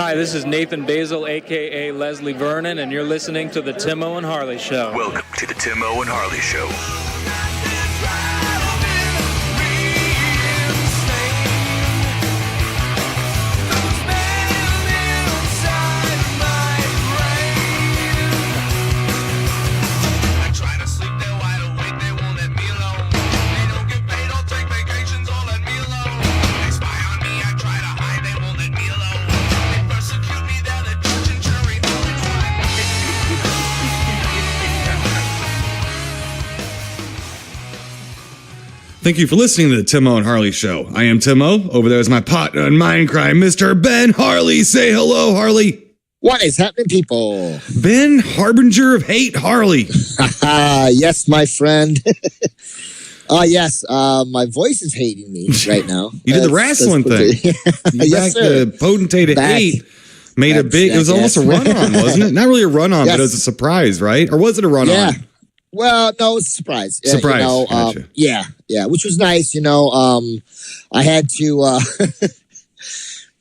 Hi, this is Nathan Basil, A.K.A. Leslie Vernon, and you're listening to The Timo and Harley Show. Welcome to The Timo and Harley Show. Thank you for listening to the Timo and Harley Show. I am Timo. Over there is my partner in Mindcrime, Mr. Ben Harley. Say hello, Harley. What is happening, people? Ben, harbinger of hate, Harley. Yes, my friend. Yes, my voice is hating me right now. You did the wrestling thing. Yes, sir. The potentate of hate made a big, it was almost a run-on, wasn't it? Not really a run-on, but it was a surprise, right? Or was it a run-on? Yeah. Well, no, it's a surprise. Surprise. Gotcha. Yeah, which was nice. I had to,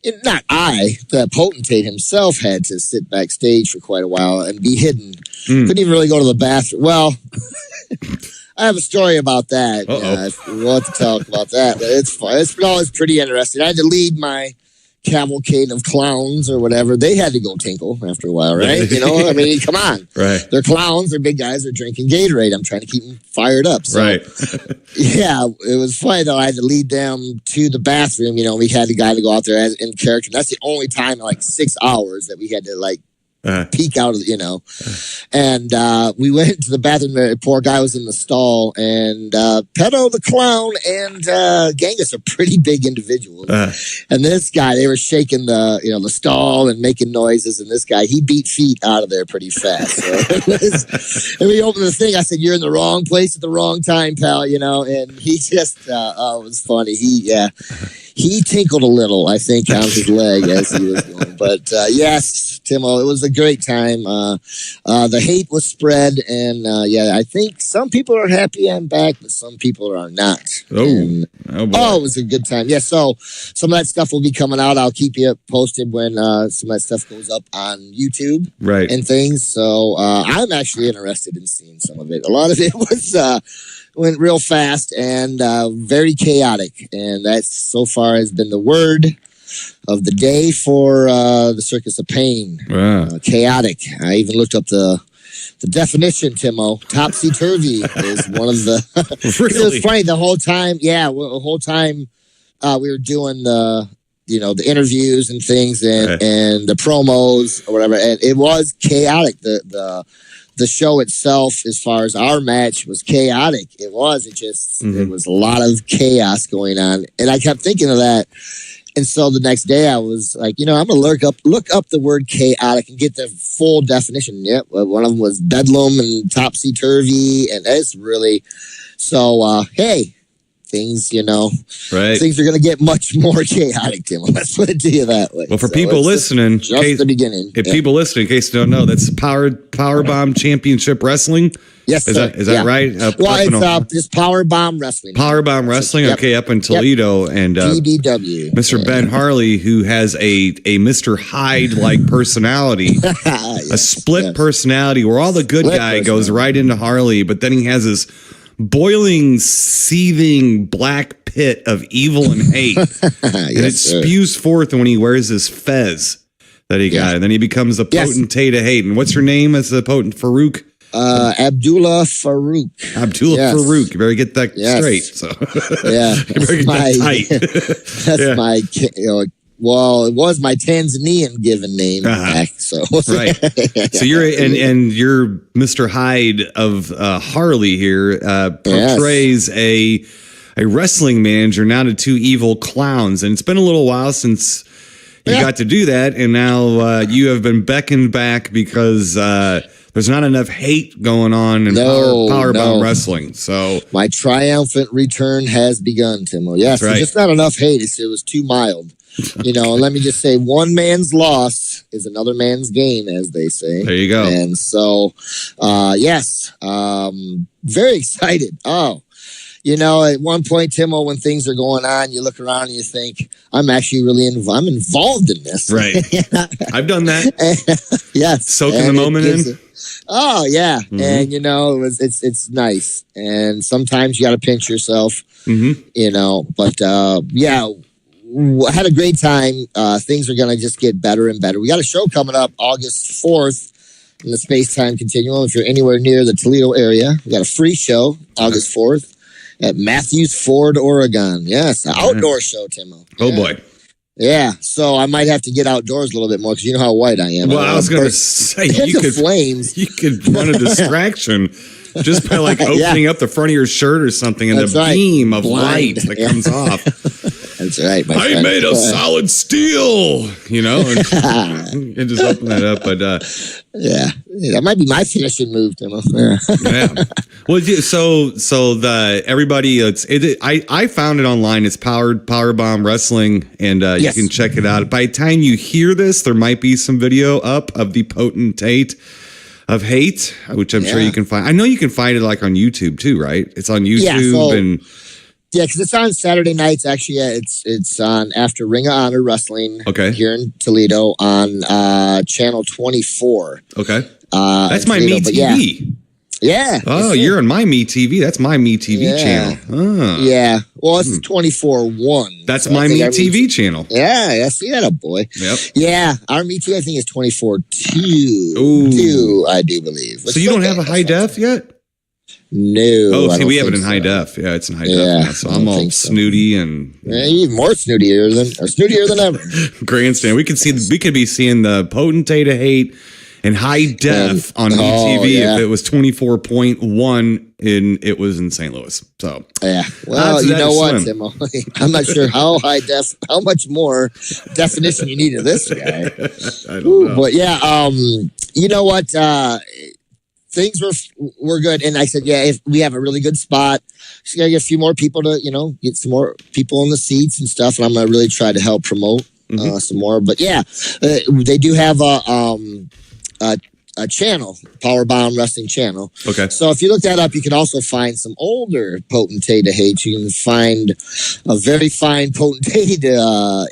the potentate himself had to sit backstage for quite a while and be hidden. Couldn't even really go to the bathroom. Well, I have a story about that. We'll have to talk about that. But it's fun. It's pretty interesting. I had to lead my cavalcade of clowns or whatever. They had to go tinkle after a while, right? Come on. Right. They're clowns. They're big guys. They're drinking Gatorade. I'm trying to keep them fired up. So, right. Yeah, it was funny, though. I had to lead them to the bathroom. We had a guy to go out there in character. That's the only time in 6 hours that we had to peek out of, and we went into the bathroom. The poor guy was in the stall, and Pedo the clown and Genghis are pretty big individuals. And this guy, they were shaking the stall and making noises, and this guy, he beat feet out of there pretty fast. So and we opened the thing. I said, "You're in the wrong place at the wrong time, pal," and he just it was funny. He tinkled a little, I think, on his leg as he was going. But yes, Timo, it was a great time. The hate was spread, and I think some people are happy I'm back, but some people are not. Boy. It was a good time. Yeah, so some of that stuff will be coming out. I'll keep you posted when some of that stuff goes up on YouTube and things. So I'm actually interested in seeing some of it. A lot of it went real fast and very chaotic, and that so far has been the word of the day for the Circus of Pain. Wow. Chaotic. I even looked up the definition, Timo. Topsy-turvy is one of the... Really? It was funny the whole time. Yeah, the whole time we were doing the interviews and things and the promos or whatever, and it was chaotic. The show itself, as far as our match, was chaotic. It was. There was a lot of chaos going on. And I kept thinking of that. And so the next day I was like, I'm going to look up the word chaotic and get the full definition. Yep. One of them was bedlam and topsy-turvy. And it's really, so, hey, things, things are going to get much more chaotic, Tim. Let's put it to you that way. Well, for people listening, just the beginning. If people listening, in case you don't know, that's Powerbomb Championship Wrestling. Yes, is that right? It's just Powerbomb Wrestling. Powerbomb Wrestling, okay, up in Toledo, and PBW. Mr. Ben Harley, who has a Mr. Hyde-like personality, a split personality, where all the good guy goes right into Harley, but then he has this boiling, seething black pit of evil and hate, and it spews forth when he wears his fez that he got, and then he becomes the potentate of hate. And what's your name as the potent Farouk? Abdullah Farouk. Farouk. You better get that straight. So you better get that tight. That's my. Well, it was my Tanzanian given name back, so right. So you're and you're Mr. Hyde of Harley here, portrays a wrestling manager now to two evil clowns, and it's been a little while since you got to do that, and now you have been beckoned back because there's not enough hate going on in Powerbomb Wrestling. So my triumphant return has begun, Timo. Yes, there's just not enough hate. It was too mild. Let me just say, one man's loss is another man's gain, as they say. There you go. And so, yes, very excited. Oh, at one point, Timo, when things are going on, you look around and you think, I'm actually really I'm involved in this. Right. I've done that. Yes. Soaking the moment in. Oh yeah. And it's nice. And sometimes you got to pinch yourself, but I had a great time. Things are going to just get better and better. We got a show coming up August 4th in the Space Time Continuum. If you're anywhere near the Toledo area, we got a free show August 4th at Matthews Ford, Oregon. Yes, an outdoor show, Timo. Oh boy. Yeah, so I might have to get outdoors a little bit more because you know how white I am. Well, I was going to say flames. You could run a distraction just by opening up the front of your shirt or something, and the beam of light that comes off. That's right. I made of solid steel, and just open that up. But that might be my finishing move, Timo. Yeah. Well, so everybody, I found it online. It's Powerbomb Wrestling, and you can check it out. By the time you hear this, there might be some video up of the Potentate of Hate, which I'm sure you can find. I know you can find it on YouTube too, right? It's on YouTube because it's on Saturday nights. Actually, it's on after Ring of Honor Wrestling. Okay. Here in Toledo on channel 24. Okay. That's my Toledo, MeTV. Yeah. Oh, you're on my MeTV. That's my MeTV channel. Oh. Yeah. Well, this is 24/1. That's my MeTV channel. Yeah. I see that, boy. Yep. Yeah. Our MeTV, I think, is 24/2. I do believe. So you don't have a high def yet? No. Oh, see, we have it in high def. Yeah, it's in high def now. So I'm all snooty and even more snootier than ever. Grandstand. We could be seeing the Potentate of Hate in high def on MeTV if it was 24.1 it was in St. Louis. So yeah. Well, you know what, Timo? I'm not sure how much more definition you need of this guy. I don't know. But yeah, you know what? Things were good, and I said, if we have a really good spot, just gotta get a few more people to, get some more people in the seats and stuff, and I'm gonna really try to help promote some more. But they do have a channel, Powerbomb Wrestling channel. Okay. So if you look that up, you can also find some older Potentate of Hate. You can find a very fine Potentate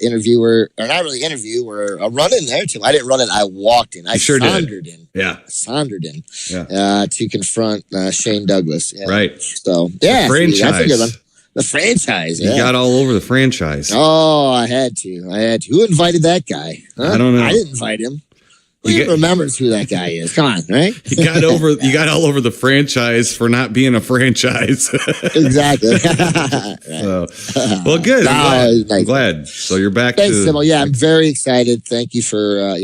interviewer, or not really interview, a run in there too. I didn't run in, I walked in. I sauntered in. Yeah. Sauntered in to confront Shane Douglas. Yeah. Right. So, yeah. The franchise. That's a good one. The franchise. You got all over the franchise. Oh, I had to. Who invited that guy? Huh? I don't know. I didn't invite him. Who remembers who that guy is? Come on, right? You got all over the franchise for not being a franchise. Exactly. So, well, good. I'm glad. So you're back. Thanks, Timo. Yeah, I'm very excited. Thank you for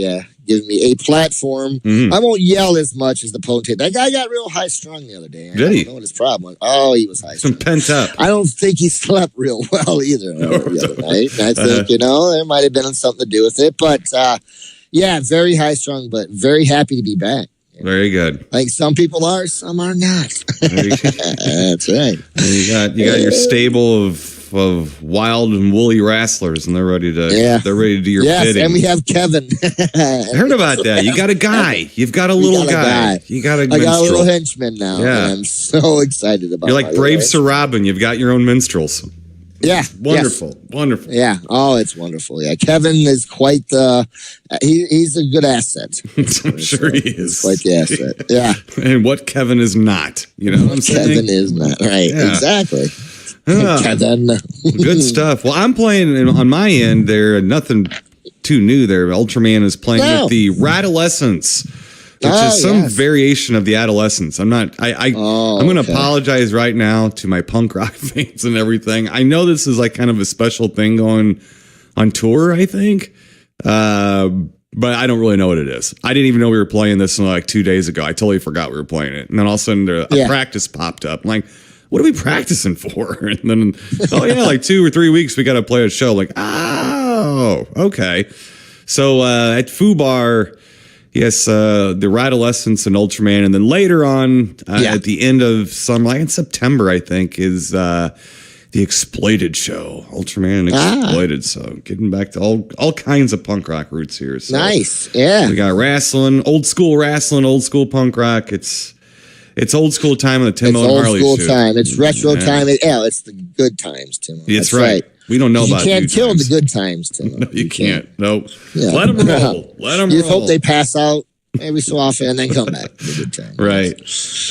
giving me a platform. I won't yell as much as the Potentate. That guy got real high strung the other day. Did he? I don't know what his problem was. Oh, he was high strung. Pent up. I don't think he slept real well either the other night. And I think there might have been something to do with it, but. Yeah, very high strung, but very happy to be back. Very good. Like some people are, some are not. That's right. You got your stable of wild and woolly wrestlers, and they're ready to do your bidding. And we have Kevin. I heard about that. You got a guy. You've got a little guy. You got a minstrel. I got a little henchman now. Yeah. And I'm so excited about it. You're like Brave Sir Robin. You've got your own minstrels. Yeah. Wonderful. Yes. Wonderful. Yeah. Oh, it's wonderful. Yeah. Kevin is quite he's a good asset. I'm sure he is. Quite the asset. Yeah. And what Kevin is not, what I'm saying? Kevin is not. Right. Yeah. Exactly. Kevin. Good stuff. Well, I'm playing on my end there, nothing too new there. Ultraman is playing with the Radolescents. Which is some variation of the Adolescents. I'm going to apologize right now to my punk rock fans and everything. I know this is like kind of a special thing going on tour, I think. But I don't really know what it is. I didn't even know we were playing this like 2 days ago. I totally forgot we were playing it. And then all of a sudden a practice popped up. I'm like, what are we practicing for? And then, like 2 or 3 weeks, we got to play a show. Like, oh, okay. So at Foo Bar... Yes, the Radolescents and Ultraman, and then later on at the end of in September, I think, is the Exploited show, Ultraman and Exploited. So getting back to all kinds of punk rock roots here. So nice, yeah. We got wrestling, old school punk rock. It's It's old school time on the Tim It's and old Harley school show. time. It's retro time. It's the good times, Tim. That's right. We don't know about you can't kill times. the good times, Tim. No, you can't. Nope. Yeah. Let them roll. Let them roll. You just hope they pass out every so often and then come back. The good times. Right.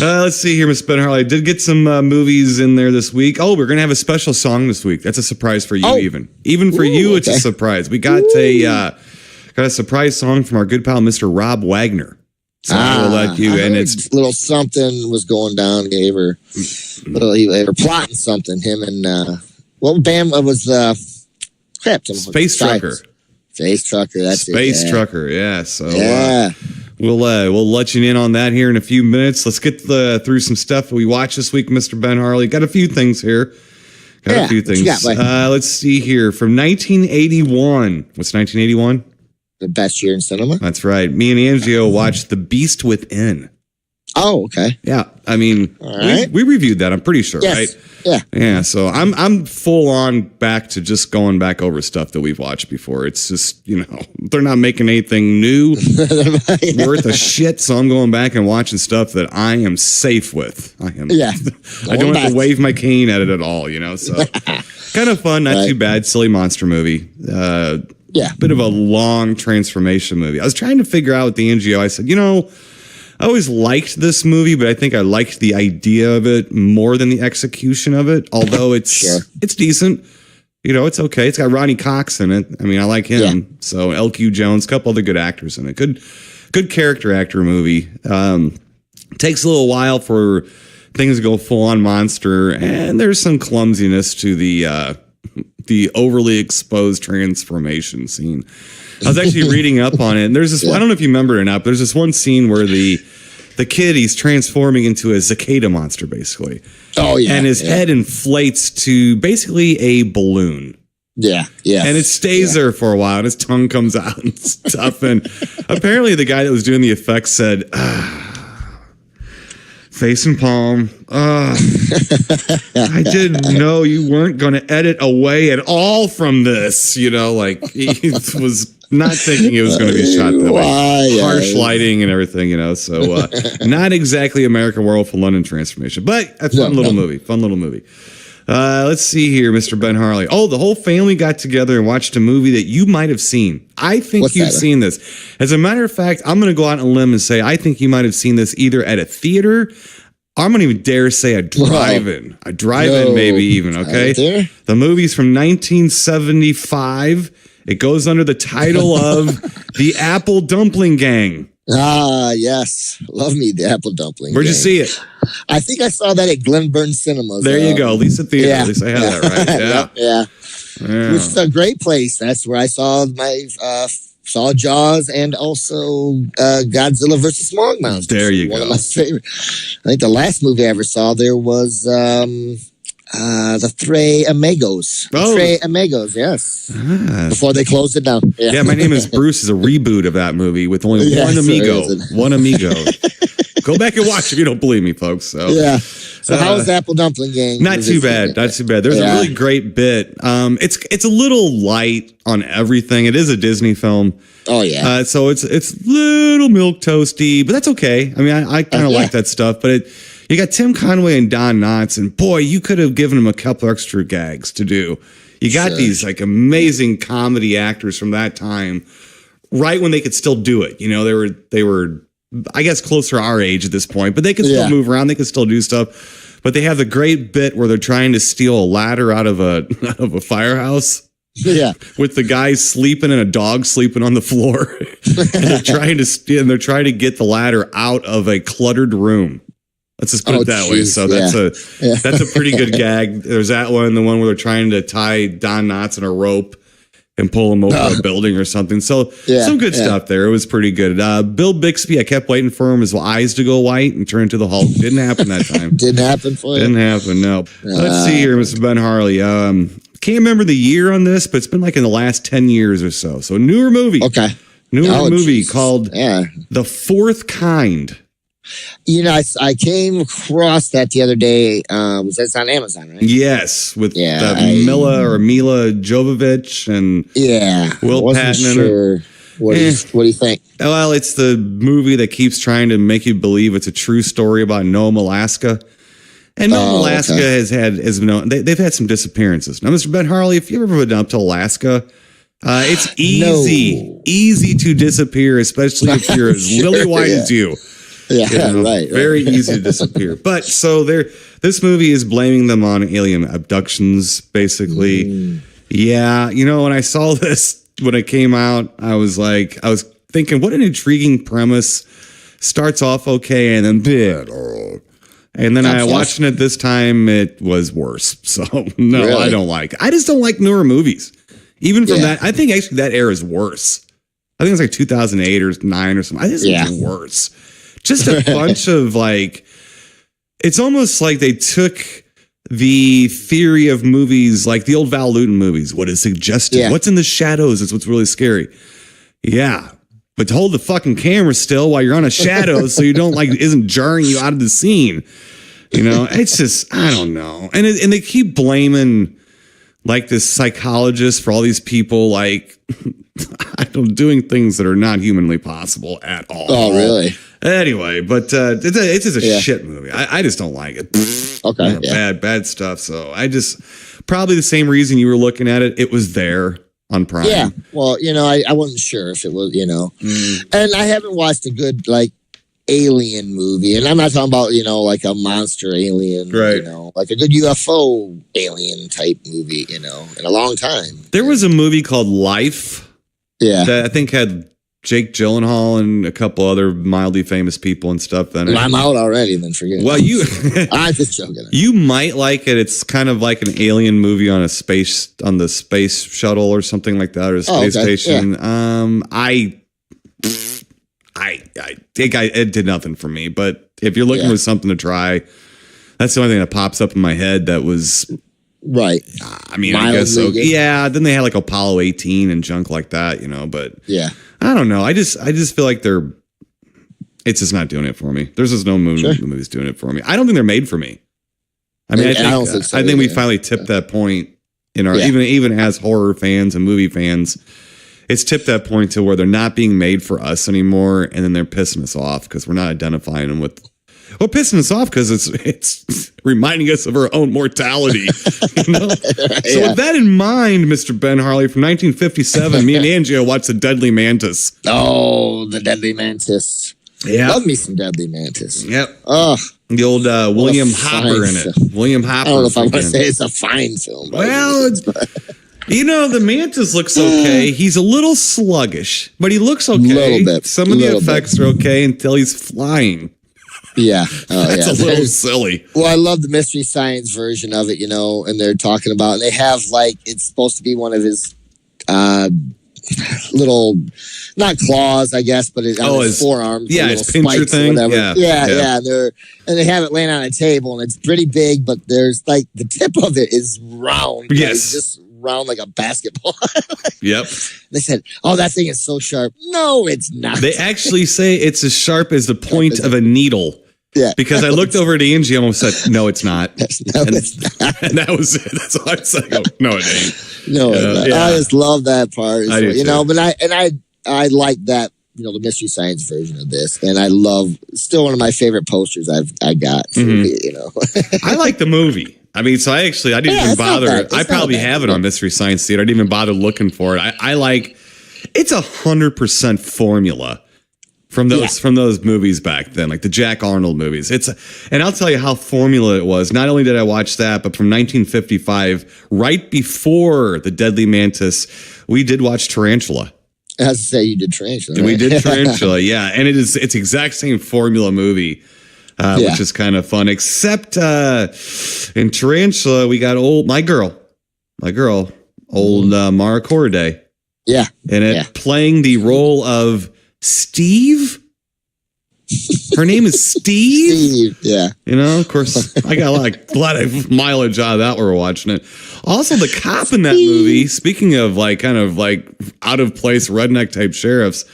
Let's see here, Miss Ben Harley. I did get some movies in there this week. Oh, we're going to have a special song this week. That's a surprise for you, even for you. It's a surprise. We got a surprise song from our good pal, Mr. Rob Wagner. So I will let you. And it's little something was going down. They were plotting something. Him and what band was Space Trucker. Space Trucker. That's Space Trucker. Yeah. So yeah. We'll let you in on that here in a few minutes. Let's get through some stuff that we watched this week, Mr. Ben Harley. Got a few things here. A few things. Let's see here. From 1981. What's 1981? The best year in cinema. That's right. Me and Angio watched The Beast Within. Oh, okay. Yeah. I mean, we reviewed that, I'm pretty sure, right? Yeah. Yeah. So I'm full on back to just going back over stuff that we've watched before. It's just, they're not making anything new worth a shit. So I'm going back and watching stuff that I am safe with. I don't have to wave my cane at it at all, So kind of fun, not too bad. Silly monster movie. Bit of a long transformation movie. I was trying to figure out with the NGO. I said, I always liked this movie, but I think I liked the idea of it more than the execution of it. Although it's decent, it's okay. It's got Ronnie Cox in it. I mean, I like him. Yeah. So LQ Jones, a couple other good actors in it. Good character actor movie. Takes a little while for things to go full on monster, and there's some clumsiness to the overly exposed transformation scene. I was actually reading up on it, and there's this, I don't know if you remember it or not, but there's this one scene where the kid, he's transforming into a cicada monster, basically. Oh, yeah. And his head inflates to basically a balloon. Yeah, yeah. And it stays there for a while, and his tongue comes out and stuff. And apparently the guy that was doing the effects said, face and palm. I didn't know you weren't going to edit away at all from this. He was not thinking it was going to be shot that way. Harsh lighting and everything, So not exactly American Werewolf in London transformation, but a fun little movie. Fun little movie. Let's see here, Mr. Ben Harley. Oh, the whole family got together and watched a movie that you might have seen. I think you've seen this. As a matter of fact, I'm going to go out on a limb and say I think you might have seen this either at a theater. I'm going to even dare say a drive-in. A drive-in maybe even, okay? The movie's from 1975. It goes under the title of The Apple Dumpling Gang. Ah, yes. Love me, The Apple Dumpling Where'd Gang. you see it? I think I saw that at Glenburn Cinemas. There you go. At least at theater. At least I have that right. Yeah. Which is a great place. That's where I saw saw Jaws and also Godzilla vs. Smog Monsters. There you go. One of my favorite. I think the last movie I ever saw there was the Tres Amigos. Tres Amigos, yes. Before they closed it down. Yeah, My Name is Bruce is a reboot of that movie with only one amigo. One amigo. Go back and watch if you don't believe me, folks. So. Yeah. So how was Apple Dumpling Gang? Not too bad. Not too bad. There's a really great bit. It's a little light on everything. It is a Disney film. Oh yeah. So it's little milk toasty, but that's okay. I mean, I kind of like that stuff. But you got Tim Conway and Don Knotts, and boy, you could have given them a couple extra gags to do. You got these amazing comedy actors from that time, right when they could still do it. They were. I guess closer to our age at this point, but they can still move around. They can still do stuff. But they have the great bit where they're trying to steal a ladder out of a firehouse. Yeah, with the guy sleeping and a dog sleeping on the floor, and they're trying to get the ladder out of a cluttered room. Let's just put it that way. So that's a pretty good gag. There's that one, the one where they're trying to tie Don Knotts in a rope and pull him over a building or something. So some good stuff there. It was pretty good. Bill Bixby, I kept waiting for his eyes to go white and turn into the Hulk. Didn't happen that time. Didn't happen for you? Didn't happen, no. Let's see here, Mr. Ben Harley. Can't remember the year on this, but it's been in the last 10 years or so. So newer movie. Okay. Newer movie called The Fourth Kind. I came across that the other day. Was that on Amazon, right? Yes, with Mila Jovovich and Will Patton. Sure. What do you think? Well, it's the movie that keeps trying to make you believe it's a true story about Nome, Alaska. And Nome, Alaska has they've had some disappearances. Now, Mr. Ben Harley, if you've ever been up to Alaska, it's easy to disappear, especially if you're as lily white as you. Yeah, right. Very easy to disappear. But so this movie is blaming them on alien abductions, basically. Yeah, when I saw this when it came out, I was thinking, what an intriguing premise. Starts off okay, and then watching it this time, it was worse. So no, really? I don't like it. I just don't like newer movies. Even from that, I think actually that era is worse. I think it's like 2008 or 9 or something. I think it's worse. Just a bunch of it's almost like they took the theory of movies, like the old Val Lewton movies, what is suggested, what's in the shadows is what's really scary. Yeah. But to hold the fucking camera still while you're on a shadow so you don't isn't jarring you out of the scene. It's just, I don't know. And they keep blaming this psychologist for all these people doing things that are not humanly possible at all. Oh, really? Anyway, but it's just a shit movie. I just don't like it. Okay. Bad stuff. So probably the same reason you were looking at it. It was there on Prime. Yeah. Well, I wasn't sure if it was, and I haven't watched a good alien movie, and I'm not talking about a monster alien, right? Like a good UFO alien type movie, in a long time. There was a movie called Life, that I think had Jake Gyllenhaal and a couple other mildly famous people and stuff. Then I'm out already. Then forget. Well, I'm just joking. You might like it. It's kind of like an alien movie on the space shuttle or something like that, or a space station. Yeah. I think it did nothing for me. But if you're looking for something to try, that's the only thing that pops up in my head that was right. I mean, I guess so. Yeah. Then they had Apollo 18 and junk like that, But I don't know. I just feel like it's just not doing it for me. There's just no movies doing it for me. I don't think they're made for me. I mean, I think we finally tipped that point in our even as horror fans and movie fans. It's tipped that point to where they're not being made for us anymore, and then they're pissing us off because we're not identifying them with. Well, pissing us off because it's reminding us of our own mortality. So with that in mind, Mr. Ben Harley, from 1957, me and Angio watched The Deadly Mantis. Oh, The Deadly Mantis. Yeah. Love me some Deadly Mantis. Yep. Oh, the old William Hopper in it. William Hopper. I don't know if I'm going to say it's a fine film. Well, the Mantis looks okay. He's a little sluggish, but he looks okay. A little bit. Some of the effects are okay until he's flying. Yeah. That's a little silly. Well, I love the Mystery Science version of it, and they're talking about, and they have it's supposed to be one of his little, not claws, I guess, but on his forearm. Yeah, his pincher thing. Yeah. And they have it laying on a table, and it's pretty big, but there's the tip of it is round. Yes. Just round like a basketball. Yep. They said, "Oh, that thing is so sharp." No, it's not. They actually say it's as sharp as the point of a needle. Yeah. Because I looked over at Angie and almost said, "No, it's not." It's not. And that was it. That's all I said. No, it ain't. No, I just love that part. I do too. But I like that. The Mystery Science version of this, and I love still one of my favorite posters I got. I like the movie. I mean, so I didn't even bother. I probably have it on Mystery Science Theater. I didn't even bother looking for it. I like it's 100% formula from those movies back then, like the Jack Arnold movies. And I'll tell you how formula it was. Not only did I watch that, but from 1955, right before The Deadly Mantis, we did watch Tarantula. I have to say you did Tarantula. Right? We did Tarantula, yeah. And it's exact same formula movie. Which is kind of fun, except in Tarantula, we got my girl, old Mara Corday. Yeah. And playing the role of Steve. Her name is Steve. Yeah. Of course, I got a lot of mileage out of that while we're watching it. Also, the cop in that movie, speaking of kind of out of place redneck type sheriffs,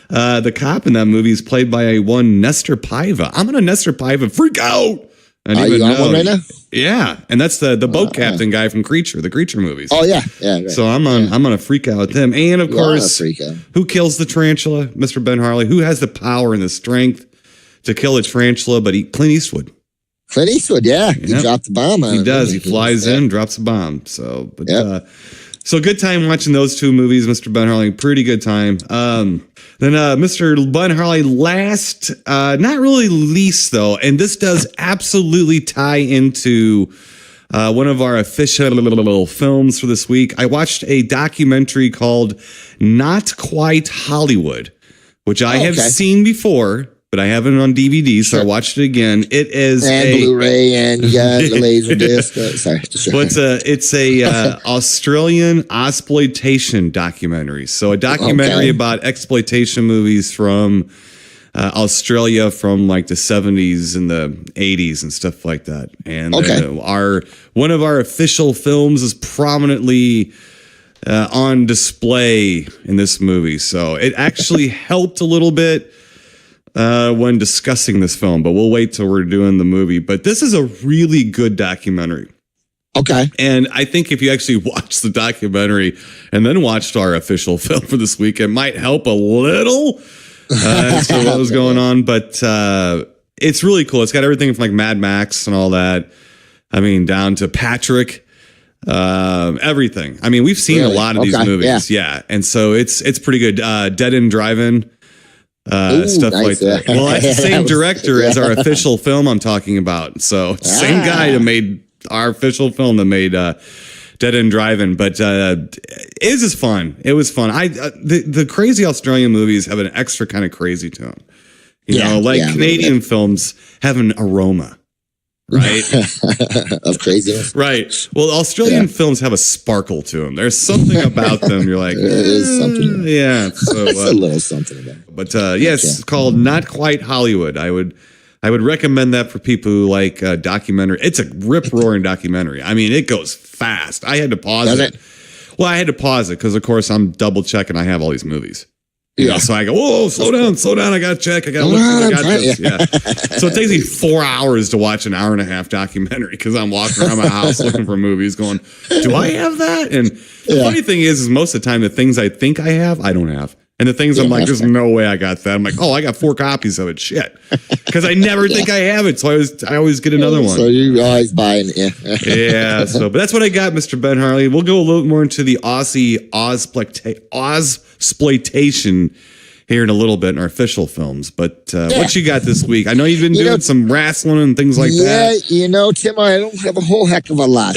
the cop in that movie is played by one Nestor Paiva. I'm on a Nestor Paiva freak out. I didn't Are even you on know. one right now? Yeah, and that's the boat captain guy from the Creature movies. Oh yeah, yeah. Right. So I'm gonna freak out with him, and of course, who kills the tarantula? Mr. Ben Harley. Who has the power and the strength to kill a tarantula? But Clint Eastwood. Clint Eastwood, yeah. He dropped the bomb on him. He does. He flies in, drops a bomb. So, so good time watching those two movies, Mr. Ben Harley. Pretty good time. Then Mr. Ben Harley last, not really least though, and this does absolutely tie into one of our official films for this week. I watched a documentary called Not Quite Hollywood, which I have seen before, but I have it on DVD, so I watched it again. It is Blu-ray, and you got the laser disc. Sorry. Well, it's a Australian exploitation documentary. So a documentary about exploitation movies from Australia from like the 70s and the 80s and stuff like that. And one of our official films is prominently on display in this movie. So it actually helped a little bit when discussing this film, but we'll wait till we're doing the movie. But this is a really good documentary. Okay. And I think if you actually watch the documentary and then watched our official film for this week, it might help a little as to what was going on. But it's really cool. It's got everything from like Mad Max and all that. I mean, down to Patrick, everything. I mean, we've seen a lot of these movies. Yeah. And so it's pretty good. Dead End Drive-In. Stuff like that. Well, that's the same director as our official film I'm talking about. So same guy that made our official film that made Dead End Drive-In. But it was just fun. It was fun. The crazy Australian movies have an extra kind of crazy to them. You know, like Canadian films have an aroma. Right? Of craziness. Right. Well, Australian films have a sparkle to them. There's something about them. You're like, there is something. Yeah. So it's a little something about it. But yes, it's called Not Quite Hollywood. I would recommend that for people who like documentary. It's a rip-roaring documentary. I mean, it goes fast. I had to pause it. Well, I had to pause it because, of course, I'm double checking. I have all these movies. You know, so I go, whoa, slow down. I got to check. I got to look. I got this. Yeah. So it takes me 4 hours to watch an hour and a half documentary because I'm walking around my house looking for movies going, do I have that? And the funny thing is most of the time, the things I think I have, I don't have. And the things I'm like, there's no way I got that. I'm like, oh, I got 4 copies of it. Shit. Because I never think I have it. So I always get another one. So you always buying it. Yeah. So, but that's what I got, Mr. Ben Harley. We'll go a little more into the Aussie Ozploitation here in a little bit in our official films. But what you got this week? I know you've been doing some wrestling and things like that. Yeah, you know, Tim, I don't have a whole heck of a lot.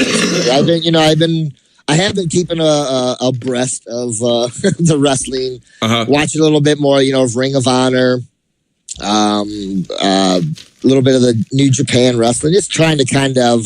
I have been keeping abreast of the wrestling, watching a little bit more, of Ring of Honor, a little bit of the New Japan wrestling, just trying to kind of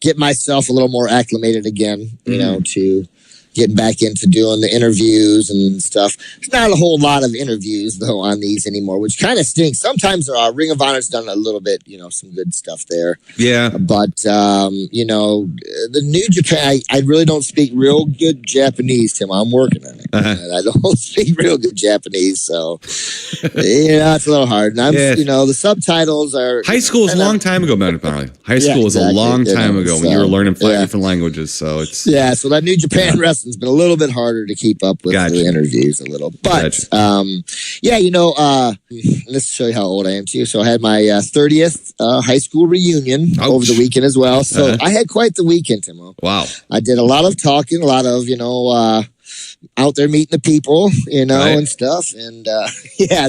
get myself a little more acclimated again, to getting back into doing the interviews and stuff. There's not a whole lot of interviews though on these anymore, which kind of stinks. Sometimes Ring of Honor's done a little bit, some good stuff there. Yeah. But, the New Japan, I really don't speak real good Japanese, Tim. I'm working on it. I don't speak real good Japanese, so, it's a little hard. And the subtitles are... High school is a long time ago, man. High school was a long time ago when you were learning 5 different languages, so it's... Yeah, so that New Japan wrestling it's been a little bit harder to keep up with the interviews a little. But, let's show you how old I am too. So I had my 30th high school reunion over the weekend as well. So I had quite the weekend, Timo. Wow. I did a lot of talking, a lot of, out there meeting the people, and stuff. And,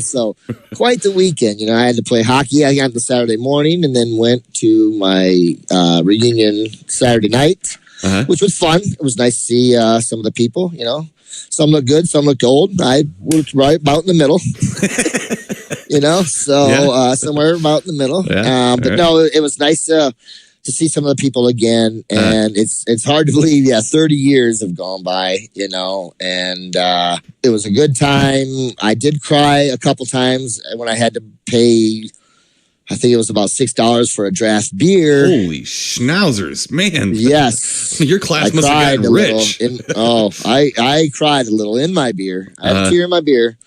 so quite the weekend. I had to play hockey on the Saturday morning and then went to my reunion Saturday night. Which was fun. It was nice to see some of the people, Some look good, some look old. I was right about in the middle. Somewhere about in the middle. No, it was nice to see some of the people again. And it's hard to believe, 30 years have gone by, and it was a good time. I did cry a couple times when I had to pay I think it was about $6 for a draft beer. Holy schnauzers, man. Yes. Your class must have gotten rich. I cried a little in my beer. I had a tear in my beer.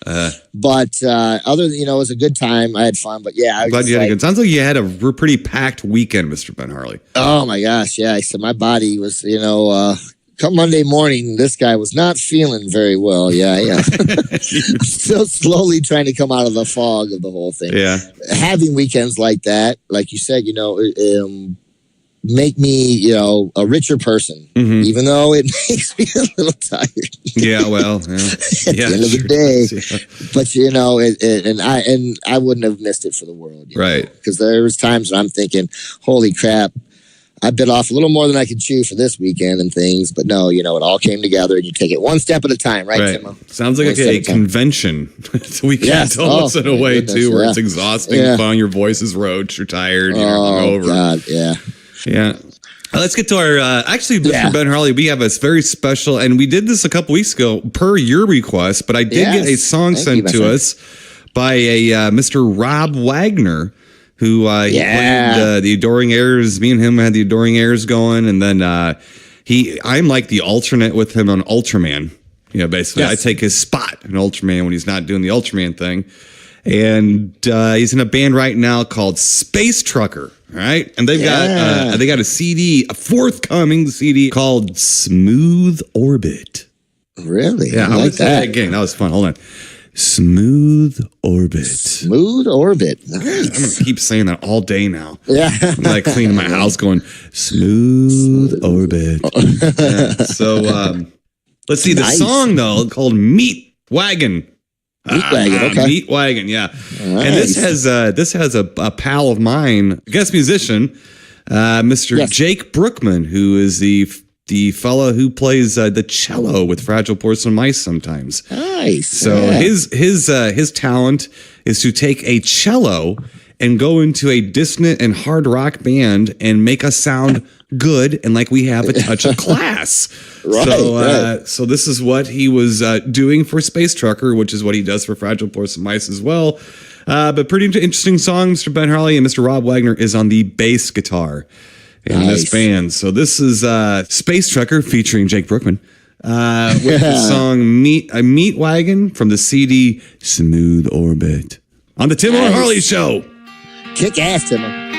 But other than, it was a good time. I had fun. But yeah, Glad you had a good. Sounds like you had a pretty packed weekend, Mr. Ben Harley. Oh my gosh, yeah. So my body was, come Monday morning, this guy was not feeling very well. Yeah. Still slowly trying to come out of the fog of the whole thing. Yeah. Having weekends like that, like you said, make me, a richer person, even though it makes me a little tired. Yeah, well, at the end of the day. Does, But I wouldn't have missed it for the world, right? Because there was times when I'm thinking, holy crap, I bit off a little more than I could chew for this weekend and things. But no, it all came together, and you take it one step at a time, right, Timo? Sounds like a convention. It's a weekend almost in a way, too, where it's exhausting. Fun, your voice is roached, you're tired, you're hungover. God, yeah. Yeah. Let's get to our, Mr. Ben Harley, we have a very special, and we did this a couple weeks ago per your request, but I did get a song sent to us by a Mr. Rob Wagner, who he played the Adoring Heirs. Me and him had the Adoring Heirs going, and then I'm like the alternate with him on Ultraman. Basically, I take his spot in Ultraman when he's not doing the Ultraman thing. And he's in a band right now called Space Trucker. All right. And they've got a CD, a forthcoming CD called Smooth Orbit. Really? Yeah, I like that. Again, that was fun. Hold on. Smooth Orbit. Smooth Orbit. Nice. I'm going to keep saying that all day now. Yeah. I'm like cleaning my house going, Smooth Orbit. So let's see. The song, though, called Meat Wagon. Meat Wagon, okay. Meat Wagon, yeah. Nice. And this has a pal of mine, guest musician, Mr. Jake Brookman, who is the fella who plays the cello with Fragile Porcelain Mice sometimes. Nice. So his talent is to take a cello and go into a dissonant and hard rock band and make us sound good and like we have a touch of class. So this is what he was doing for Space Trucker, which is what he does for Fragile Porcelain Mice as well. But pretty interesting song. Mr. Ben Harley and Mr. Rob Wagner is on the bass guitar in this band. So this is Space Trucker featuring Jake Brookman with the song Meat Wagon from the CD Smooth Orbit on the Timo and Harley Show. Kick ass, Timo.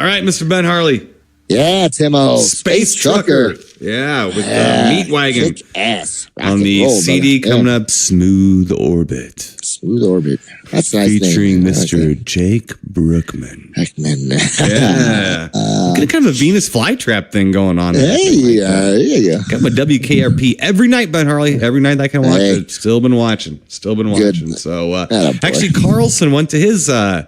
right, Mr. Ben Harley. Yeah, Timo. Space Trucker. Yeah, with Meat Wagon. Kick ass. On the CD coming up, Smooth Orbit. Smooth Orbit. That's a nice featuring name. Mr. Jake Brookman. Yeah. Got kind of a Venus flytrap thing going on. Hey, there you go. Got my WKRP every night, Ben Harley. Every night I can watch it. Still been watching. Good. So, actually, Carlson went to his, I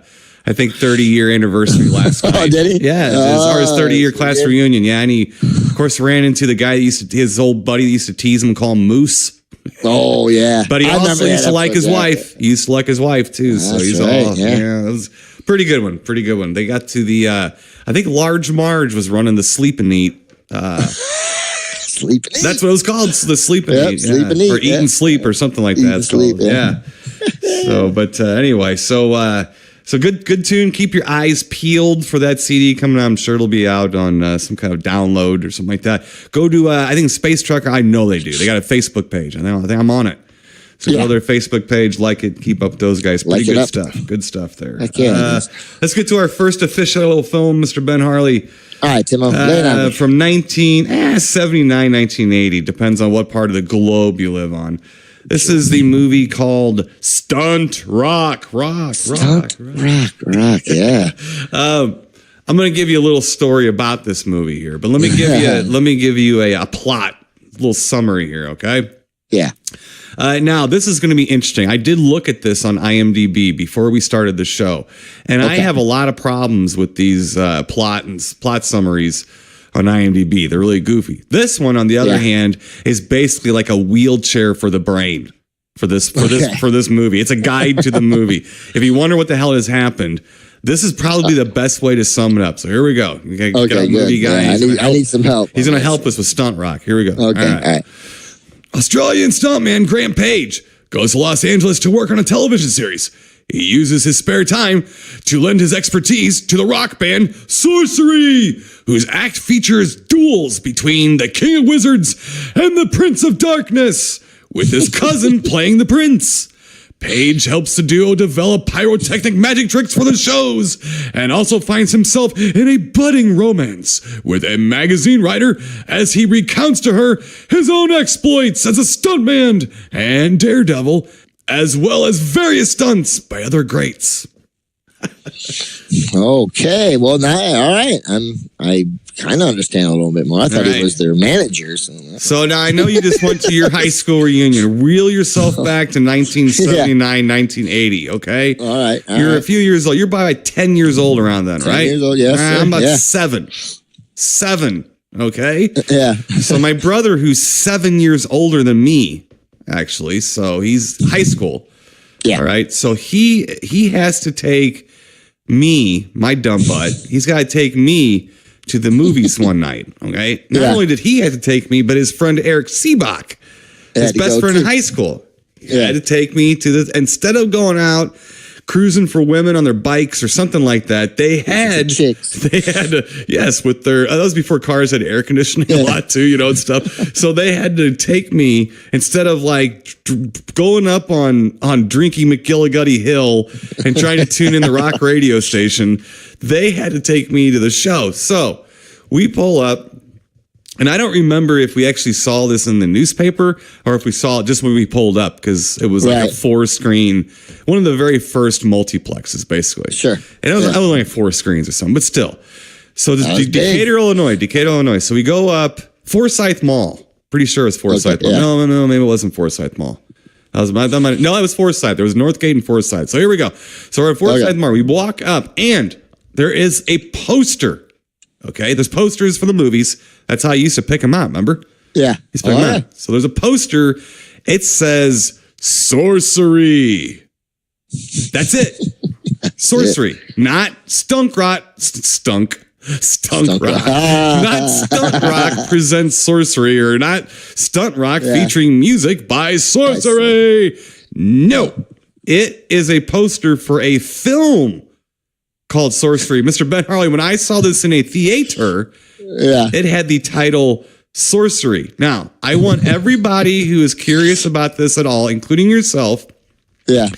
think 30-year anniversary last night. Oh, did he? Yeah, his 30-year class reunion. Yeah, and he, of course, ran into the guy that his old buddy that used to tease him, call him Moose. Oh, yeah. But he also used to like his wife. He used to like his wife, too. So he's all, it was a pretty good one. They got to the, I think Large Marge was running the Sleep and Eat. Sleep and Eat. That's what it was called, the Sleep and Eat. Sleep and Eat. Or Eat and Sleep or something like that. Sleep, yeah. So, but anyway, so good tune. Keep your eyes peeled for that CD coming out. I'm sure it'll be out on some kind of download or something like that. Go to, I think Space Trucker. I know they do. They got a Facebook page. I think I'm on it. So go to their Facebook page, like it, keep up with those guys. Pretty good stuff. Good stuff there. Let's get to our first official film, Mr. Ben Harley. All right, Timo. Lay it on. From 1979, 1980. Depends on what part of the globe you live on. This is the movie called Stunt Rock. Yeah. I'm going to give you a little story about this movie here, but let me give you a plot, a little summary here, okay? Yeah. Now, this is going to be interesting. I did look at this on IMDb before we started the show, and I have a lot of problems with these plot summaries on IMDb. They're really goofy. This one, on the other hand, is basically like a wheelchair for the brain for this movie. It's a guide to the movie. If you wonder what the hell has happened, this is probably the best way to sum it up. So here we go. Okay, good. Movie guy. Yeah, I need some help. He's going to help us with Stunt Rock. Here we go. Okay, all right. Australian stuntman Graham Page goes to Los Angeles to work on a television series. He uses his spare time to lend his expertise to the rock band Sorcery, whose act features duels between the King of Wizards and the Prince of Darkness, with his cousin playing the prince. Page helps the duo develop pyrotechnic magic tricks for the shows, and also finds himself in a budding romance with a magazine writer as he recounts to her his own exploits as a stuntman and daredevil, as well as various stunts by other greats. Okay, well, now, all right. I kind of understand a little bit more. I thought it was their managers. So now I know you just went to your high school reunion. Reel yourself back to 1979, 1980, okay? All right. You're a few years old. You're probably 10 years old around then, 10 right? 10 years old, yes. I'm about 7. 7, okay? Yeah. So my brother, who's 7 years older than me, actually, so he's high school. Yeah. All right. So he has to take me, my dumb butt, he's got to take me to the movies one night. Okay. Not only did he have to take me, but his friend Eric Seebach, his best friend in high school, had to take me to the, instead of going out cruising for women on their bikes or something like that, they had with their, that was before cars had air conditioning a lot too, and stuff. So they had to take me, instead of like going up on Drinky McGilligutty Hill and trying to tune in the rock radio station, they had to take me to the show. So we pull up, and I don't remember if we actually saw this in the newspaper or if we saw it just when we pulled up, because it was like a 4-screen, one of the very first multiplexes, basically. Sure. And it was only like 4 screens or something, but still. So this Decatur, Illinois. So we go up Forsyth Mall. Pretty sure it's Forsyth Mall. Yeah. No, maybe it wasn't Forsyth Mall. It was Forsyth. There was Northgate and Forsyth. So here we go. So we're at Forsyth Mall. We walk up, and there is a poster. Okay, there's posters for the movies. That's how I used to pick them out, remember? Yeah. So there's a poster. It says Sorcery. That's it. Sorcery. Not Stunk Rock. Not Stunt Rock presents Sorcery, or not Stunt Rock featuring music by Sorcery. No. It is a poster for a film called Sorcery. Mr. Ben Harley, when I saw this in a theater, it had the title Sorcery. Now, I want everybody who is curious about this at all, including yourself, Yeah.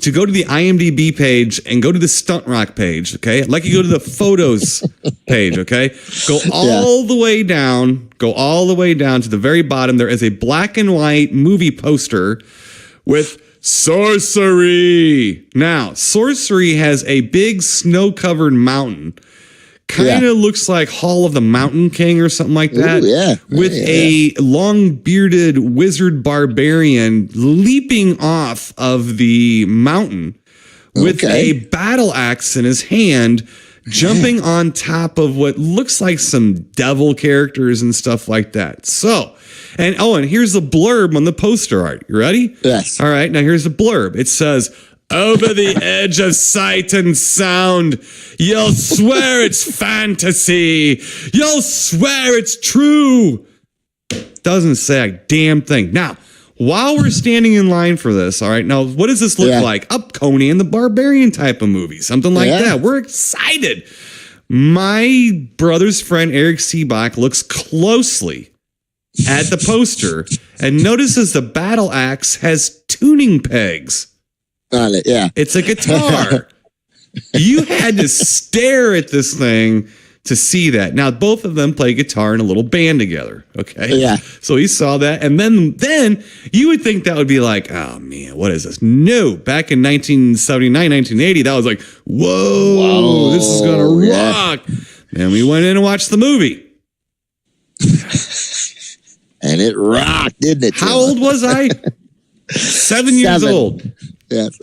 To go to the IMDb page and go to the Stunt Rock page, okay? I'd like you to go to the photos page, okay? Go all the way down. Go all the way down to the very bottom. There is a black and white movie poster with Sorcery. Now, Sorcery has a big snow-covered mountain. Kind of looks like Hall of the Mountain King or something like that. Ooh, with a long-bearded wizard barbarian leaping off of the mountain with a battle axe in his hand, jumping on top of what looks like some devil characters and stuff like that. So, and here's the blurb on the poster art. You ready? Yes. All right, now here's the blurb. It says, over the edge of sight and sound, you'll swear it's fantasy. You'll swear it's true. Doesn't say a damn thing. Now, while we're standing in line for this, all right, now what does this look like? Up Conan the Barbarian type of movie, something like that. We're excited. My brother's friend Eric Seebach looks closely at the poster and notices the battle axe has tuning pegs on it. Yeah. It's a guitar. You had to stare at this thing to see that. Now, both of them play guitar in a little band together. Okay. Yeah. So he saw that. And then you would think that would be like, oh man, what is this? No, back in 1979, 1980, that was like, whoa, this is going to rock. And we went in and watched the movie. And it rocked, didn't it? How old was I? 7 years old. Yes.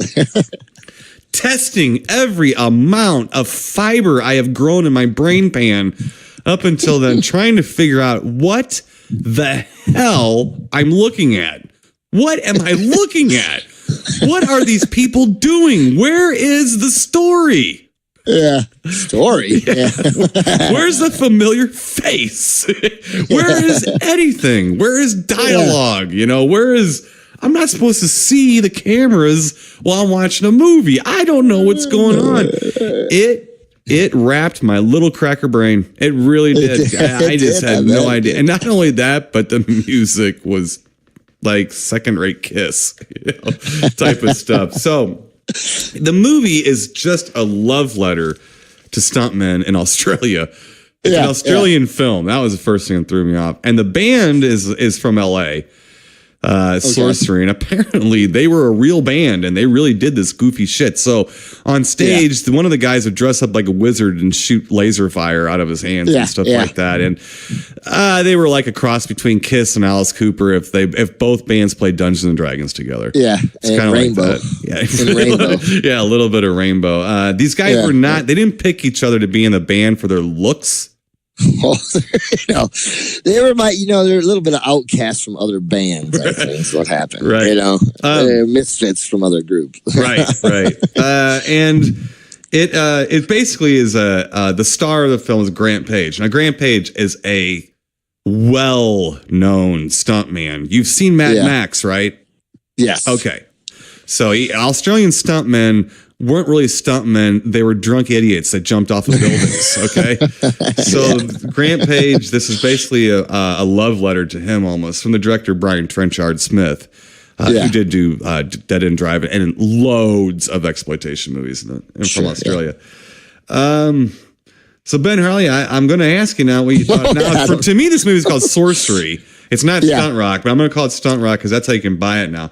Testing every amount of fiber I have grown in my brain pan up until then, trying to figure out what the hell I'm looking at. What am I looking at? What are these people doing? Where is the story? Yeah. Story? Yeah. Where's the familiar face? Where is anything? Where is dialogue? You know, where is... I'm not supposed to see the cameras while I'm watching a movie. I don't know what's going on. It wrapped my little cracker brain. It really did. I just had no idea. And not only that, but the music was like second-rate Kiss, type of stuff. So the movie is just a love letter to stuntmen in Australia. It's an Australian film. That was the first thing that threw me off. And the band is from L.A., Sorcery, and apparently they were a real band and they really did this goofy shit. So on stage, one of the guys would dress up like a wizard and shoot laser fire out of his hands and stuff like that. And they were like a cross between Kiss and Alice Cooper if both bands played Dungeons and Dragons together. Yeah, it's kind of like that. And Rainbow. Yeah, a little bit of Rainbow. These guys were not. They didn't pick each other to be in the band for their looks. Well, they were they're a little bit of outcasts from other bands, I think is what happened. Right. They're misfits from other groups. Right. And it basically is the star of the film is Grant Page. Now, Grant Page is a well-known stuntman. You've seen Mad Max, right? Yes. Okay. So Australian stuntmen weren't really stuntmen. They were drunk idiots that jumped off of buildings. Okay. So Grant Page, this is basically a love letter to him almost from the director, Brian Trenchard Smith, who did do Dead End Drive and loads of exploitation movies from Australia. So Ben Harley, I'm going to ask you now what you thought. To me, this movie is called Sorcery. It's not Stunt Rock, but I'm going to call it Stunt Rock because that's how you can buy it now.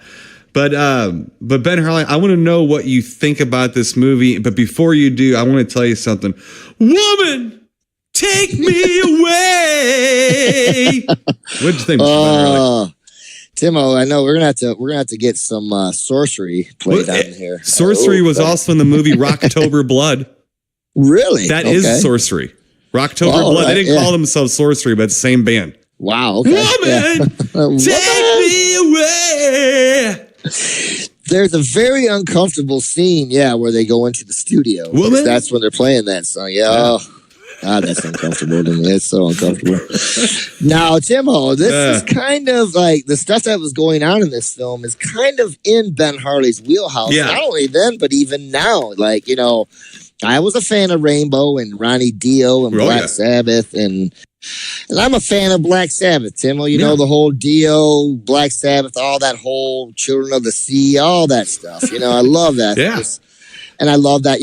But Ben Harley, I want to know what you think about this movie. But before you do, I want to tell you something. Woman, take me away. What did you think, Mr. Ben Harley? Timo, I know we're gonna have to get some Sorcery played on here. Sorcery was also in the movie Rocktober Blood. Really? That is Sorcery. Rocktober Blood. They didn't call themselves Sorcery, but it's the same band. Wow. Okay. Woman, take me away. There's a very uncomfortable scene, where they go into the studio. Woman? That's when they're playing that song. Yeah. God, that's uncomfortable to me. It's so uncomfortable. Now, Timo, this is kind of like the stuff that was going on in this film is kind of in Ben Harley's wheelhouse. Yeah. Not only then, but even now. Like, I was a fan of Rainbow and Ronnie Dio and Black Sabbath, and I'm a fan of Black Sabbath, Timo. You know, the whole Dio, Black Sabbath, all that whole Children of the Sea, all that stuff. You know, I love that. Yeah. And I love that,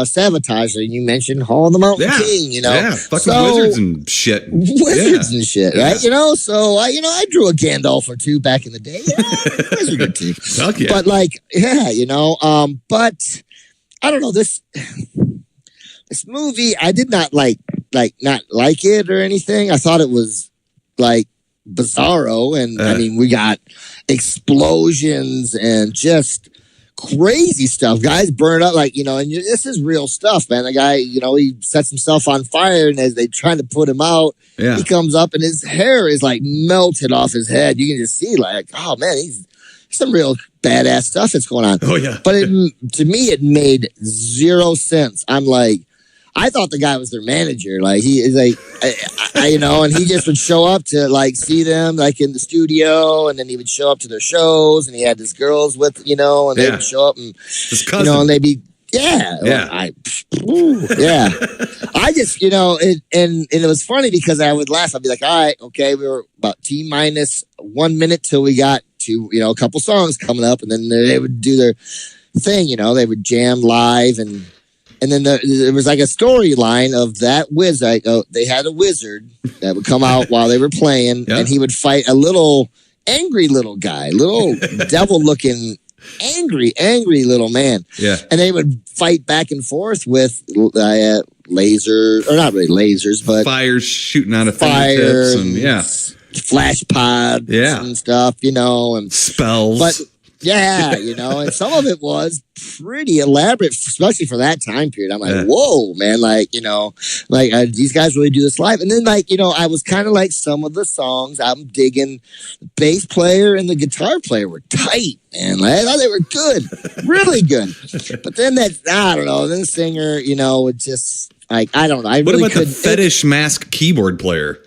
Sabotage. You mentioned Hall of the Mountain King, Yeah, fucking wizards and shit. Wizards and shit, right? You know, so I drew a Gandalf or two back in the day. Wizard or two. Fuck yeah. But but I don't know, this movie, I did not not like it or anything. I thought it was bizarro, and I mean, we got explosions and just crazy stuff. Guys burn up, and this is real stuff, man. The guy, he sets himself on fire, and as they try to put him out, he comes up and his hair is melted off his head. You can just see oh man, he's some real badass stuff that's going on. Oh yeah. But to me, it made zero sense. I'm I thought the guy was their manager. He is and he just would show up to see them in the studio, and then he would show up to their shows, and he had his girls with, and they would show up and, his cousin. And they'd be, I just, and it was funny because I would laugh. I'd be like, all right, okay, we were about T-minus 1 minute till we got to, a couple songs coming up, and then they would do their thing, they would jam live, and then there was a storyline of that wizard. They had a wizard that would come out while they were playing, and he would fight a little angry little guy, little devil-looking, angry little man. Yeah. And they would fight back and forth with laser, or not really lasers, but fires shooting out of fingertips and flash pods and stuff, and spells. But and some of it was pretty elaborate, especially for that time period. I'm like, whoa, man, these guys really do this live. And then, I was kind of some of the songs I'm digging. The bass player and the guitar player were tight, man. I thought they were good, really good. But then I don't know, then the singer, would just, I don't know. What about the fetish mask keyboard player?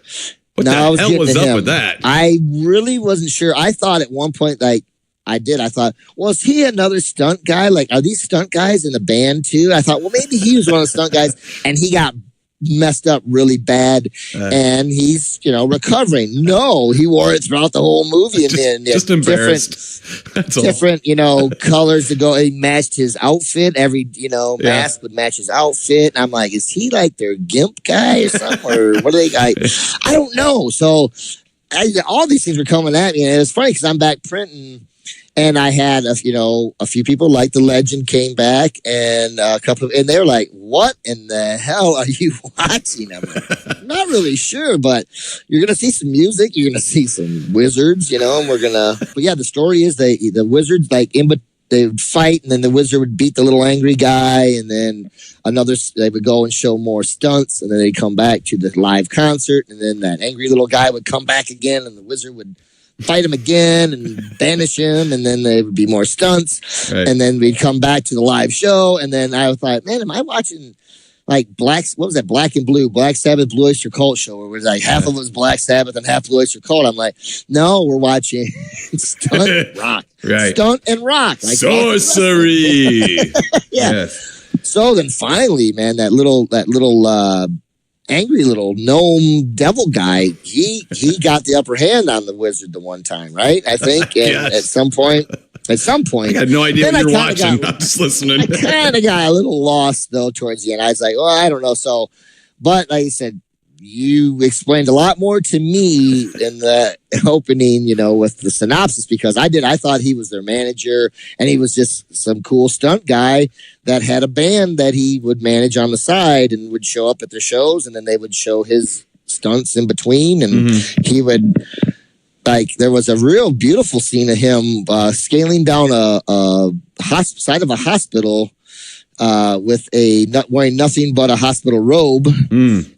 What the hell was up with that? I really wasn't sure. I thought at one point, I thought, well, is he another stunt guy? Are these stunt guys in the band too? I thought, well, maybe he was one of the stunt guys and he got messed up really bad and he's, recovering. No, he wore it throughout the whole movie. And just embarrassed. Different, colors to go. He matched his outfit. Every, mask would match his outfit. And I'm like, is he their gimp guy or something? Or what are they? I don't know. So all these things were coming at me. And it was funny because I'm back printing. And I had a few people The Legend came back, and a couple of, and they were like, "What in the hell are you watching?" I'm like, not really sure, but you're gonna see some music, you're gonna see some wizards, and we're gonna. But yeah, the story is the wizards they would fight, and then the wizard would beat the little angry guy, and then they would go and show more stunts, and then they'd come back to the live concert, and then that angry little guy would come back again, and the wizard would fight him again and banish him, and then there would be more stunts, and then we'd come back to the live show, and then I thought, man, am I watching Black and Blue, Black Sabbath, Blue Oyster Cult show, where it was half of it was Black Sabbath and half Blue Oyster Cult? I'm like, no, we're watching Stunt Rock. Stunt and Rock. Sorcery. Yes. So then finally, man, that little angry little gnome devil guy, he got the upper hand on the wizard the one time, right? I think. And at some point, I had no idea what you were watching. I'm just listening. I kind of got a little lost though towards the end. I was like, well, I don't know. So, but like I said, you explained a lot more to me in the opening, with the synopsis, because I thought he was their manager and he was just some cool stunt guy that had a band that he would manage on the side and would show up at their shows, and then they would show his stunts in between, and he would, there was a real beautiful scene of him scaling down a side of a hospital with wearing nothing but a hospital robe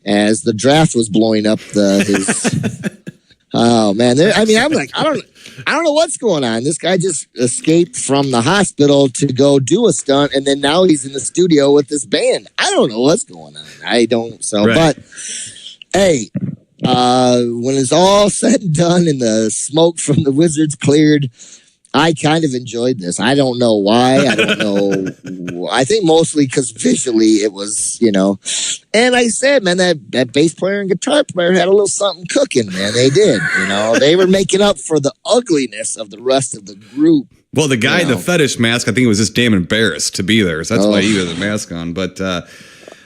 as the draft was blowing up his. Oh man! I'm like, I don't know what's going on. This guy just escaped from the hospital to go do a stunt, and then now he's in the studio with this band. I don't know what's going on. I don't. So, but hey, when it's all said and done, and the smoke from the wizards cleared, I kind of enjoyed this. I don't know why. I don't know. I think mostly because visually it was, and like I said, man, that bass player and guitar player had a little something cooking, man. They did, they were making up for the ugliness of the rest of the group. Well, the guy in the fetish mask, I think, was just damn embarrassed to be there. So that's why he had the mask on. But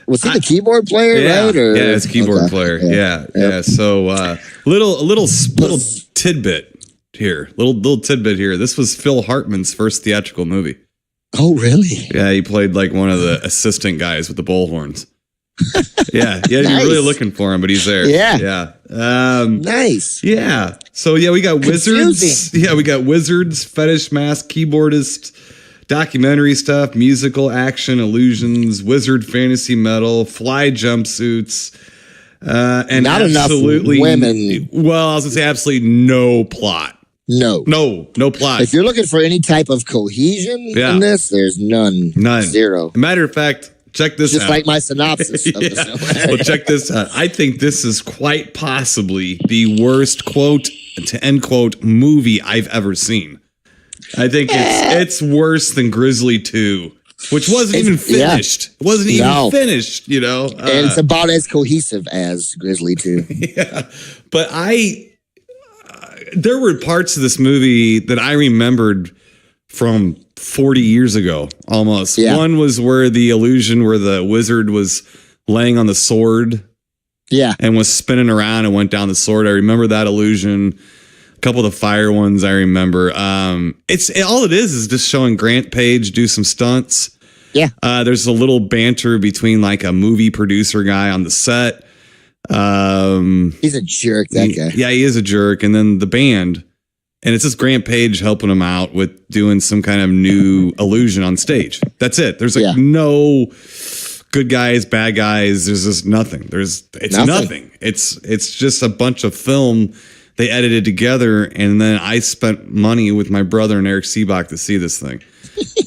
was he the keyboard player, right? Yeah, it's keyboard player. Yeah. So little tidbit here. Little tidbit here. This was Phil Hartman's first theatrical movie. Oh, really? Yeah, he played like one of the assistant guys with the bullhorns. Yeah, nice. You're really looking for him, but he's there. Yeah. Nice. Yeah. So we got wizards. Yeah, we got wizards, fetish mask, keyboardist, documentary stuff, musical, action, illusions, wizard, fantasy, metal, fly jumpsuits, and not absolutely enough women. Well, I was gonna say absolutely no plot. No plot. If you're looking for any type of cohesion in this, there's none. Zero. Matter of fact, check this out. Just like my synopsis of the film. Well, check this out. I think this is quite possibly the worst quote to end quote movie I've ever seen. I think it's worse than Grizzly 2, which wasn't even finished. It wasn't even finished, And it's about as cohesive as Grizzly 2. Yeah. But there were parts of this movie that I remembered from 40 years ago, almost. Yeah. One was where the illusion where the wizard was laying on the sword. Yeah. And was spinning around and went down the sword. I remember that illusion. A couple of the fire ones I remember. All it is just showing Grant Page do some stunts. Yeah. There's a little banter between like a movie producer guy on the set. He's a jerk, that guy. Yeah, he is a jerk. And then the band, and it's just Grant Page helping him out with doing some kind of new illusion on stage. That's it. There's no good guys, bad guys. There's just nothing. It's nothing. It's just a bunch of film they edited together, and then I spent money with my brother and Eric Seabach to see this thing.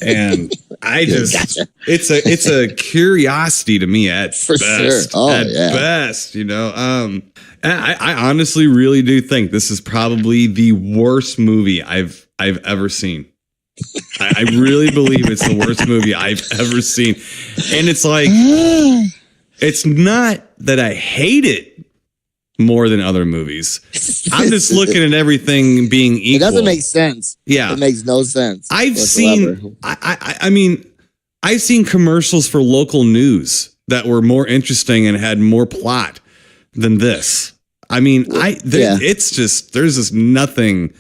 And I just, it's a curiosity to me at best. Sure. Oh, at best, I honestly really do think this is probably the worst movie I've ever seen. I really believe it's the worst movie I've ever seen. And it's like, it's not that I hate it more than other movies. I'm just looking at everything being equal. It doesn't make sense. Yeah. It makes no sense. I've seen commercials for local news that were more interesting and had more plot than this. It's just, there's just nothing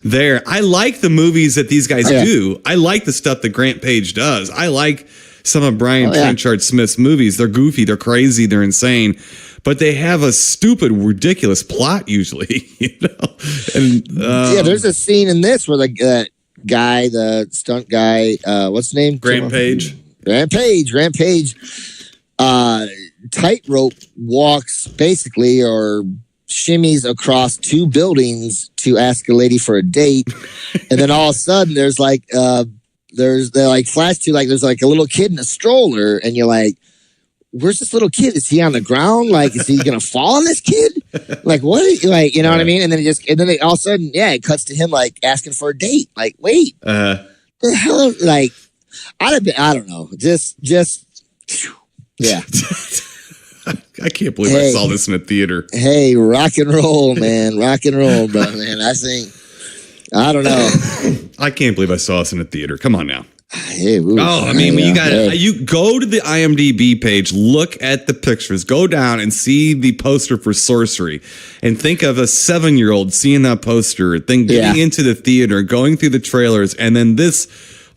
there. I like the movies that these guys do. I like the stuff that Grant Page does. I like some of Brian Trenchard Smith's movies. They're goofy, they're crazy, they're insane. But they have a stupid, ridiculous plot usually, And there's a scene in this where the guy, the stunt guy, what's his name? Grant Page. Grant Page. Tightrope walks basically, or shimmies across two buildings to ask a lady for a date, and then all of a sudden there's like flash to like there's like a little kid in a stroller, and you're like, where's this little kid? Is he on the ground? Like, is he gonna fall on this kid? Like, what? Like, you know what I mean? And then all of a sudden, it cuts to him like asking for a date. Like, wait, the hell? Like, I don't know. Just, yeah. I can't believe I saw this in a theater. Hey, rock and roll, man, rock and roll, bro, man. I don't know. I can't believe I saw this in a theater. Come on now. Hey, when you go to the IMDb page, look at the pictures, go down and see the poster for Sorcery, and think of a 7-year-old seeing that poster, then getting into the theater, going through the trailers, and then this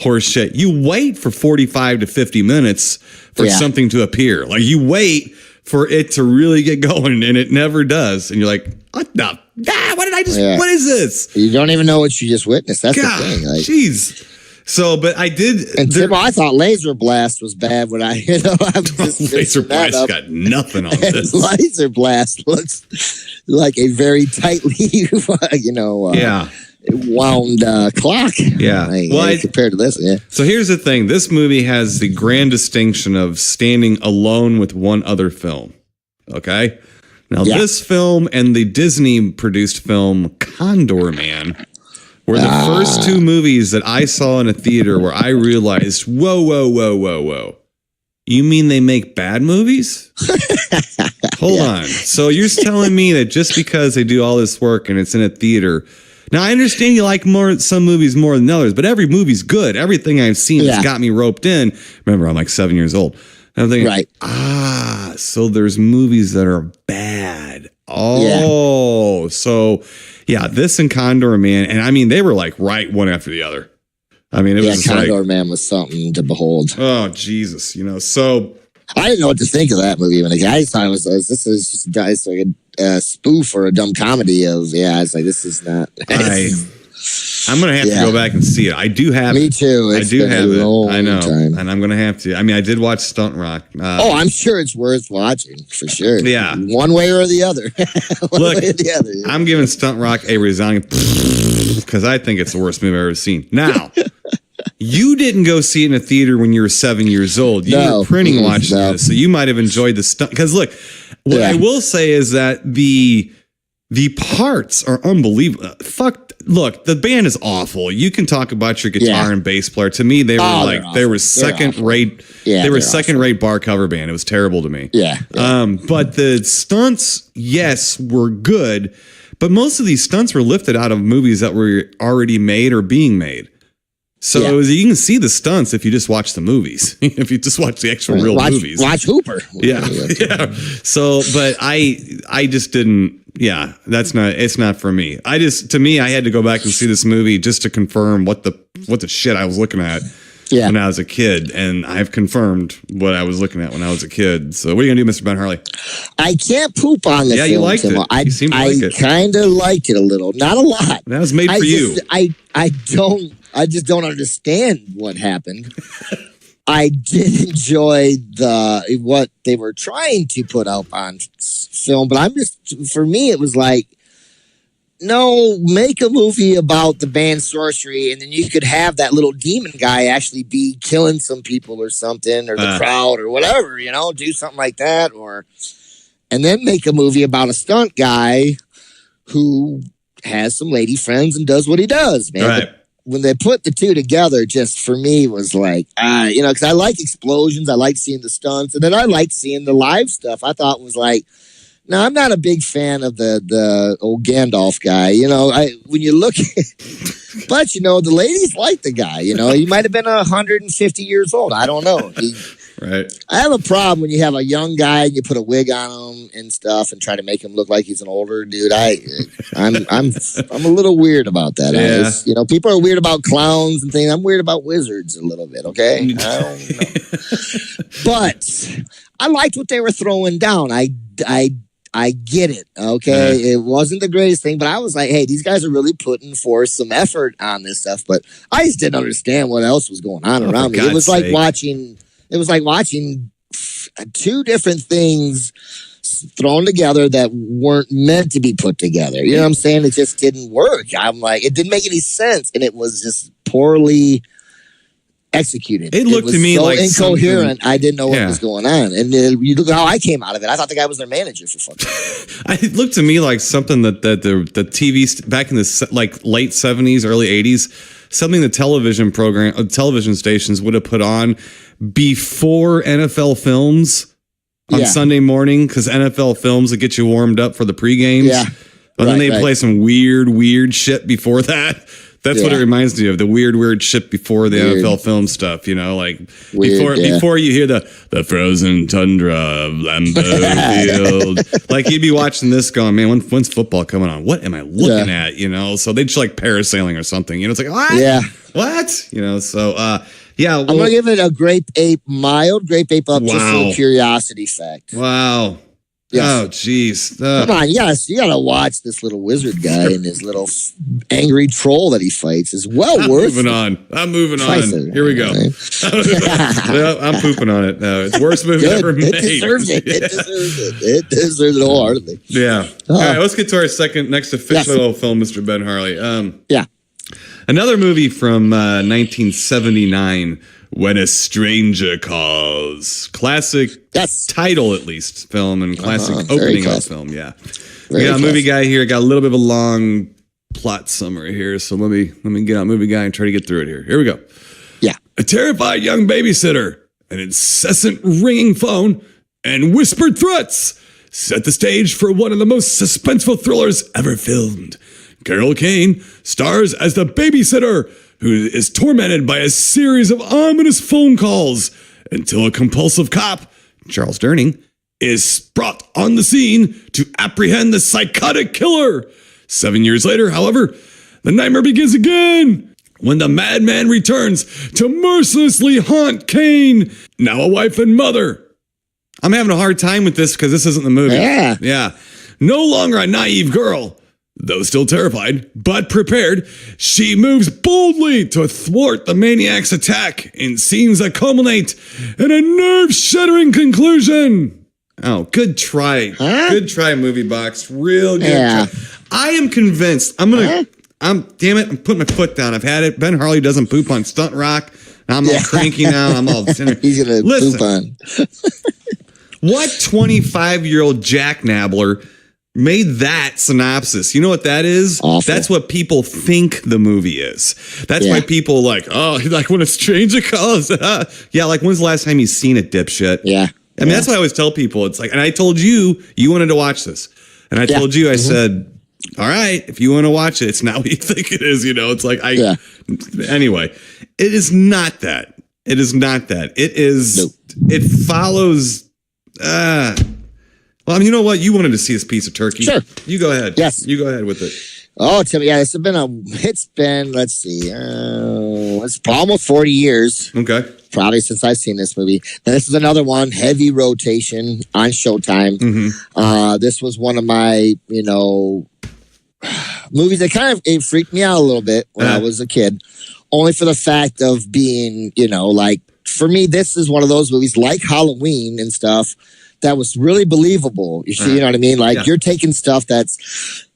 horse shit. You wait for 45 to 50 minutes for something to appear. Like, you wait for it to really get going, and it never does. And you're like, what the? What did I just? What is this? You don't even know what you just witnessed. That's the thing. Like, jeez. So, but I did. And Tim, I thought Laser Blast was bad when I'm just Laser Blast got nothing on this. Laser Blast looks like a very tightly, wound clock. Yeah. Compared to this, So here's the thing. This movie has the grand distinction of standing alone with one other film. Okay? Now, this film and the Disney-produced film Condor Man were the first two movies that I saw in a theater where I realized, whoa. You mean they make bad movies? Hold on. So you're telling me that just because they do all this work and it's in a theater. Now, I understand you like some movies more than others, but every movie's good. Everything I've seen has got me roped in. Remember, I'm like 7 years old. And I'm thinking, so there's movies that are bad. Oh, so yeah, this and Condor Man. And I mean, they were like right one after the other. I mean, it was Condor Man was something to behold. Oh, Jesus. So I didn't know what to think of that movie when I just thought this is just like a spoof or a dumb comedy it's like, this is not. I'm going to have to go back and see it. I do have Me too. I do have it. I know. Time. And I'm going to have to. I mean, I did watch Stunt Rock. I'm sure it's worth watching for sure. Yeah. One way or the other. Look, way or the other. I'm giving Stunt Rock a resounding because I think it's the worst movie I've ever seen. Now, you didn't go see it in a theater when you were 7 years old. You were printing watching this, so you might have enjoyed the stunt. Because look, what I will say is that the parts are unbelievable. Look, the band is awful. You can talk about your guitar and bass player. To me, they were they were second rate. Yeah, they were second rate bar cover band. It was terrible to me. Yeah. But the stunts, yes, were good. But most of these stunts were lifted out of movies that were already made or being made. So you can see the stunts if you just watch the movies. If you just watch the actual real movies. Watch Hooper. Yeah. So, but I just didn't. Yeah, it's not for me. To me, I had to go back and see this movie just to confirm what the shit I was looking at when I was a kid. And I've confirmed what I was looking at when I was a kid. So what are you going to do, Mr. Ben Harley? I can't poop on the film. You liked it. You seemed to like it. I kind of liked it a little. Not a lot. That was made for you. I just don't understand what happened. I did enjoy what they were trying to put up on film, but for me, it was like, no, make a movie about the band Sorcery, and then you could have that little demon guy actually be killing some people or something, or the crowd or whatever, do something like that, and then make a movie about a stunt guy who has some lady friends and does what he does, man. Right. But when they put the two together, just for me was like, because I like explosions, I like seeing the stunts, and then I liked seeing the live stuff. I thought was like, no, I'm not a big fan of the old Gandalf guy. When you look at, but the ladies like the guy. He might have been 150 years old. I don't know. Right. I have a problem when you have a young guy and you put a wig on him and stuff and try to make him look like he's an older dude. I'm a little weird about that. Yeah. People are weird about clowns and things. I'm weird about wizards a little bit. Okay. I don't know. But I liked what they were throwing down. I get it. Okay. It wasn't the greatest thing, but I was like, hey, these guys are really putting forth some effort on this stuff. But I just didn't understand what else was going on around me. It was like watching two different things thrown together that weren't meant to be put together. You know what I'm saying? It just didn't work. I'm like, it didn't make any sense. And it was just poorly executed. It looked to me like incoherent. I didn't know what was going on. And you look how I came out of it. I thought the guy was their manager for fucking. It looked to me like something that the TV back in the late 70s, early 80s, something the television stations would have put on before NFL films on Sunday morning, because NFL films would get you warmed up for the pre-games. Yeah. And then they play some weird shit before that. That's what it reminds me of, the weird shit before the NFL film stuff, like before you hear the frozen tundra of Lambeau Field. Like you'd be watching this going, man, when's football coming on? What am I looking at? So they'd just like parasailing or something. It's like, what? Yeah. What? So I'm gonna give it a mild grape ape up just for a curiosity fact. Wow. Yes. Oh, jeez. Come on, yes, you gotta watch this little wizard guy and his little angry troll that he fights. Is I'm moving on. Here we go. I'm pooping on it now. It's the worst movie ever made. It deserves it. It deserves it wholeheartedly. Yeah. All right, let's get to our next official film, Mr. Ben Harley. Another movie from 1979. When a Stranger Calls. Classic title, at least, film, and classic opening of film. Yeah. We got a movie guy here. Got a little bit of a long plot summary here. So let me get on Movie Guy and try to get through it here. Here we go. Yeah. A terrified young babysitter, an incessant ringing phone, and whispered threats set the stage for one of the most suspenseful thrillers ever filmed. Carol Kane stars as the babysitter who is tormented by a series of ominous phone calls until a compulsive cop, Charles Durning, is brought on the scene to apprehend the psychotic killer. 7 years later, however, the nightmare begins again when the madman returns to mercilessly haunt Kane, now a wife and mother. I'm having a hard time with this because this isn't the movie. Yeah. No longer a naive girl, though still terrified, but prepared, she moves boldly to thwart the maniac's attack in scenes that culminate in a nerve-shattering conclusion. Oh, good try. Huh? Good try, Movie Box. Real good try. I am convinced. Damn it, I'm putting my foot down. I've had it. Ben Harley doesn't poop on Stunt Rock. I'm all cranky now. I'm all... He's going to poop on. What 25-year-old jacknabbler made that synopsis? You know what that is? Awful. That's what people think the movie is. That's why people like when a stranger calls. Like when's the last time you seen it, dipshit? Yeah. I mean, that's why I always tell people. It's like, and I told you wanted to watch this. And I told you, I said, all right, if you want to watch it, it's not what you think it is. It's like, anyway, it is not that. It is not that. It is, it follows, well, I mean, you know what? You wanted to see this piece of turkey. Sure. You go ahead. Yes. You go ahead with it. Oh, Tim, it's been, let's see, it's almost 40 years. Okay. Probably since I've seen this movie. Now, this is another one, heavy rotation on Showtime. Mm-hmm. This was one of my, movies that kind of freaked me out a little bit when I was a kid. Only for the fact of being, for me, this is one of those movies like Halloween and stuff that was really believable. You know what I mean? You're taking stuff that's...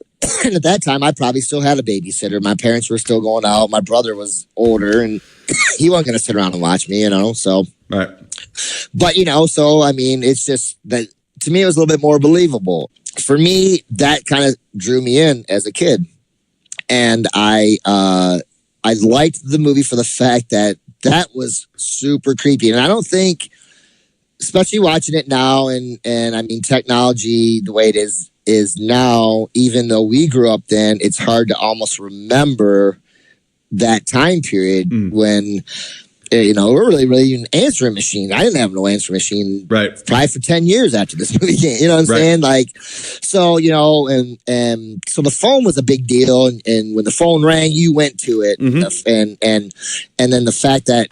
And at that time, I probably still had a babysitter. My parents were still going out. My brother was older, and he wasn't going to sit around and watch me, so. Right. But, so, I mean, it's just that, to me, it was a little bit more believable. For me, that kind of drew me in as a kid. And I liked the movie for the fact that was super creepy. And I don't think, especially watching it now, and I mean, technology, the way it is now, even though we grew up then, it's hard to almost remember that time period when, we're really an answering machine. I didn't have no answering machine probably for 10 years after this movie came. You know what I'm saying? So, and so the phone was a big deal. And when the phone rang, you went to it. Mm-hmm. And then the fact that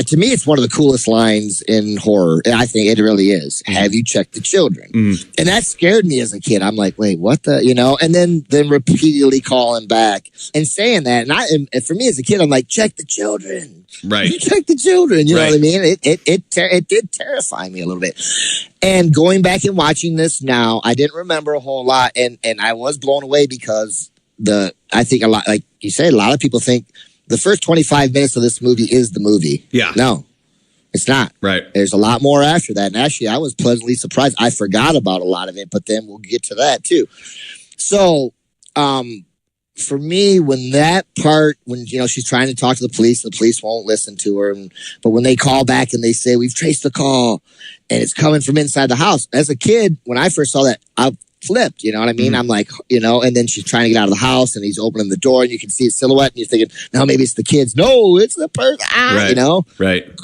to me, it's one of the coolest lines in horror. I think it really is. Have you checked the children? And that scared me as a kid. I'm like, wait, what the, and then repeatedly calling back and saying that. And for me as a kid, I'm like, check the children. Right. You check the children. You know what I mean? It did terrify me a little bit. And going back and watching this now, I didn't remember a whole lot. And I was blown away because I think a lot, like you said, a lot of people think the first 25 minutes of this movie is the movie. Yeah. No, it's not. Right. There's a lot more after that. And actually, I was pleasantly surprised. I forgot about a lot of it, but then we'll get to that too. So, for me, when that part, when, she's trying to talk to the police won't listen to her. But when they call back and they say, we've traced the call and it's coming from inside the house. As a kid, when I first saw that, I flipped, you know what I mean? I'm like, and then she's trying to get out of the house and he's opening the door and you can see a silhouette and you're thinking, no, maybe it's the kids. No, it's the person. Right.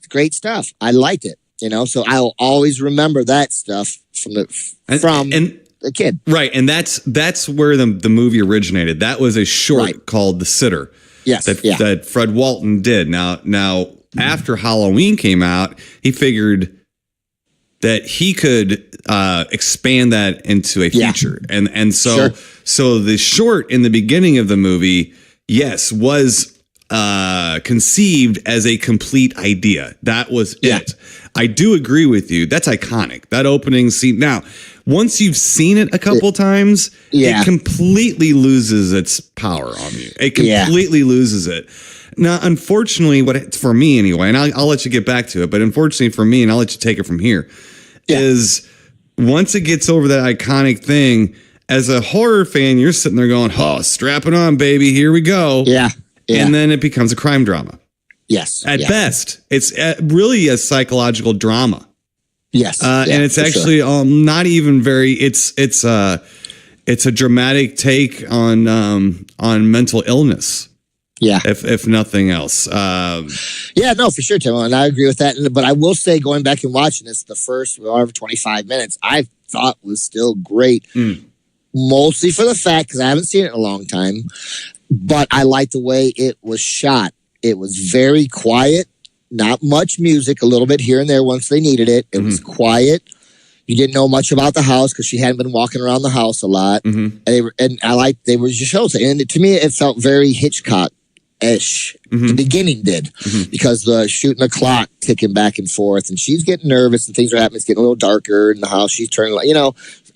Great stuff. I liked it, so I'll always remember that stuff from the kid. Right. And that's where the movie originated. That was a short called The Sitter. Yes. That Fred Walton did. Now after Halloween came out, he figured that he could expand that into a feature. And so the short in the beginning of the movie, was conceived as a complete idea. That was it. I do agree with you. That's iconic. That opening scene. Now, once you've seen it a couple times, it completely loses its power on you. It completely loses it. Now, unfortunately, for me anyway, and I'll let you get back to it, but unfortunately for me, and I'll let you take it from here, is once it gets over that iconic thing, as a horror fan, you're sitting there going, "Oh, strap it on, baby, here we go." Yeah. And then it becomes a crime drama. Yes. At best, it's really a psychological drama. Yes. And it's actually not even very. It's a dramatic take on mental illness. Yeah. If nothing else. Yeah, no, for sure, Tim. And I agree with that. But I will say, going back and watching this, the first 25 minutes, I thought was still great. Mostly for the fact, because I haven't seen it in a long time, but I liked the way it was shot. It was very quiet, not much music, a little bit here and there once they needed it. It was quiet. You didn't know much about the house because she hadn't been walking around the house a lot. And they were just shows. And to me, it felt very Hitchcock-ish. The beginning did, because the shooting the clock ticking back and forth, and she's getting nervous and things are happening. It's getting a little darker in the house. She's turning,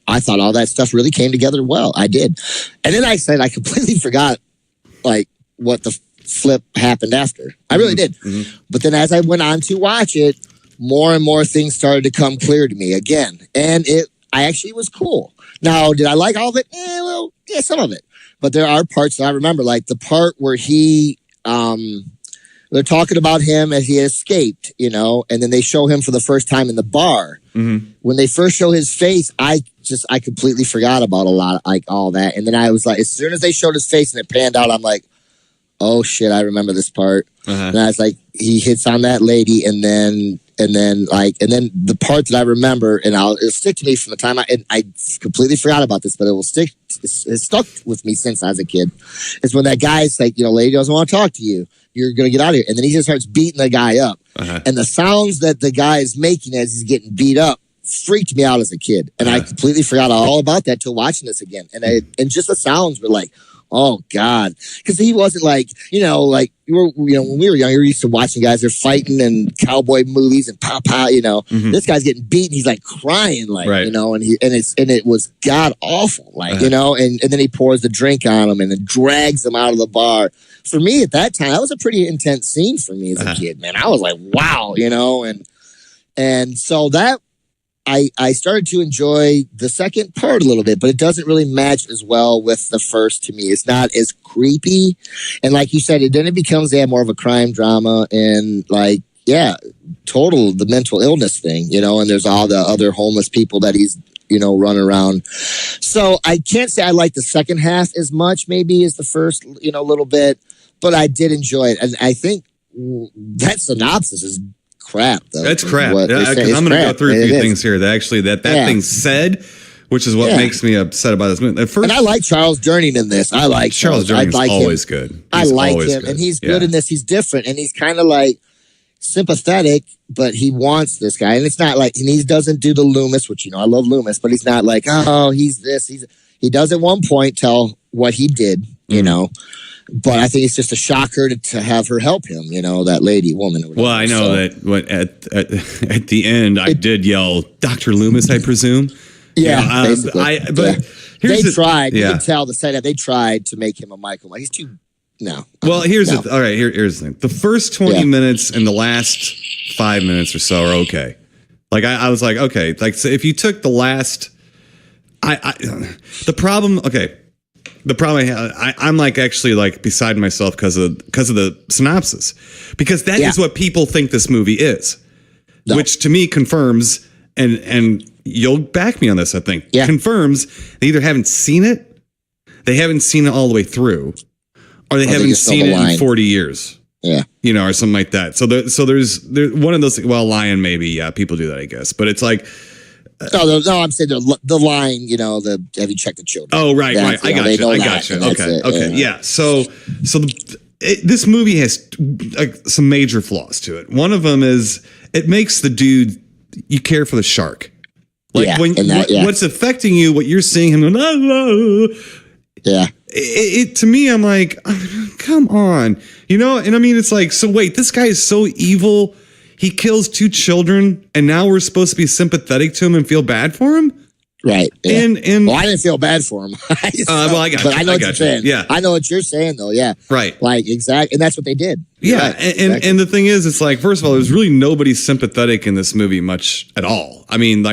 I thought all that stuff really came together well. I did. And then I said I completely forgot what the flip happened after. I really did. But then as I went on to watch it, more and more things started to come clear to me again. And I actually was cool. Now, did I like all of it? Yeah, some of it. But there are parts that I remember, like the part where they're talking about him as he escaped, and then they show him for the first time in the bar. When they first show his face, I completely forgot about a lot, all that. And then I was like, as soon as they showed his face and it panned out, I'm like, oh shit, I remember this part. And I was like, he hits on that lady, and then the part that I remember, and it'll stick to me from the time I completely forgot about this, but it's stuck with me since I was a kid, is when that guy's like, lady doesn't want to talk to you. You're going to get out of here. And then he just starts beating the guy up. And the sounds that the guy is making as he's getting beat up freaked me out as a kid. And I completely forgot all about that till watching this again. And just the sounds were like, oh God. Because he wasn't when we were younger, we used to watching guys, they're fighting and cowboy movies and this guy's getting beaten. He's like crying, and it was God awful, and then he pours the drink on him and then drags him out of the bar. For me at that time, that was a pretty intense scene for me as a kid, man. I was like, wow, and so that I started to enjoy the second part a little bit, but it doesn't really match as well with the first to me. It's not as creepy. And like you said, then it becomes more of a crime drama and total the mental illness thing, and there's all the other homeless people that he's, running around. So I can't say I like the second half as much maybe as the first, little bit, but I did enjoy it. And I think that synopsis is crap, though. That's crap. I'm going to go through a few things here that actually that thing said, which is what makes me upset about this movie. And I like Charles Durning in this. I like Charles Durning. Always good. I like him, and he's good in this. He's different, and he's kind of sympathetic, but he wants this guy, and it's not and he doesn't do the Loomis, which I love Loomis, but he's not he's this. He does at one point tell what he did, But I think it's just a shocker to have her help him, that woman. Well, I know that at the end, I did yell, Dr. Loomis, I presume. Yeah, basically. Here's they tried. You can tell the setup. They tried to make him a Michael. He's too. No. Well, here's the thing. The first 20 minutes and the last 5 minutes or so are okay. I was like, okay. So if you took the last, the problem I'm actually beside myself because of the synopsis, because that is what people think this movie is, which to me confirms, and you'll back me on this, I think, confirms they either haven't seen it, they haven't seen it all the way through, or they haven't seen it in 40 years. Yeah. Or something like that. So there's one of those, Lion maybe, people do that, I guess, but it's like, No, I'm saying the line, have you checked the children? Oh, right. I got you. Okay. Yeah. So this movie has some major flaws to it. One of them is it makes the dude, you care for the shark. What's affecting you, what you're seeing him going, yeah. To me, I'm like, come on, and I mean, it's like, so wait, this guy is so evil. He kills 2 children, and now we're supposed to be sympathetic to him and feel bad for him? Right. Yeah. And I didn't feel bad for him. I got you. I know what you're saying. Yeah. I know what you're saying, though. Yeah. Right. Exactly. And that's what they did. Yeah. Right. And the thing is, it's first of all, there's really nobody sympathetic in this movie much at all. I mean,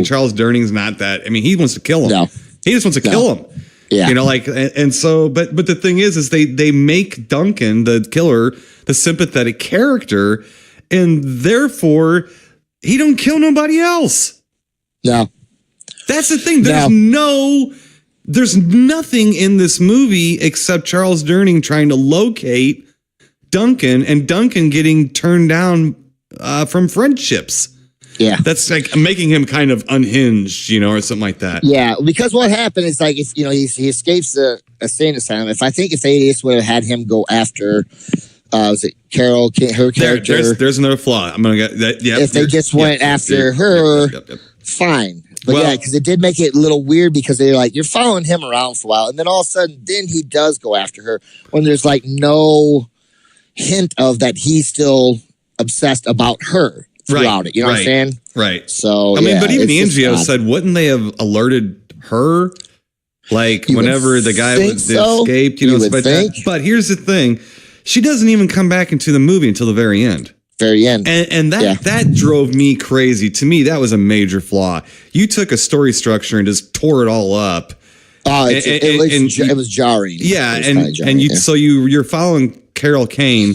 Charles Durning's not that. I mean, he wants to kill him. No. He just wants to kill him. Yeah. You know, like, and so, but the thing is they make Duncan, the killer, the sympathetic character, and therefore he don't kill nobody else. No. That's the thing. There's nothing in this movie except Charles Durning trying to locate Duncan and Duncan getting turned down from friendships. Yeah. That's like making him kind of unhinged, you know, or something like that. Yeah, because what happened is like, if, you know, he escapes the insane asylum. If they just would have had him go after, was it Carol, her character? There's another flaw. I'm going to get that. Yeah. If they just went after her, fine. But yeah, because it did make it a little weird because they're like, you're following him around for a while. And then all of a sudden, then he does go after her when there's like no hint of that he's still obsessed about her throughout it. You know what I'm saying? Right. So, I mean, but even Angio said, wouldn't they have alerted her? Like whenever the guy escaped, you know, like that. But here's the thing. She doesn't even come back into the movie until the very end. And that drove me crazy. To me, that was a major flaw. You took a story structure and just tore it all up. Oh, it was jarring. Yeah, so you're following Carol Kane,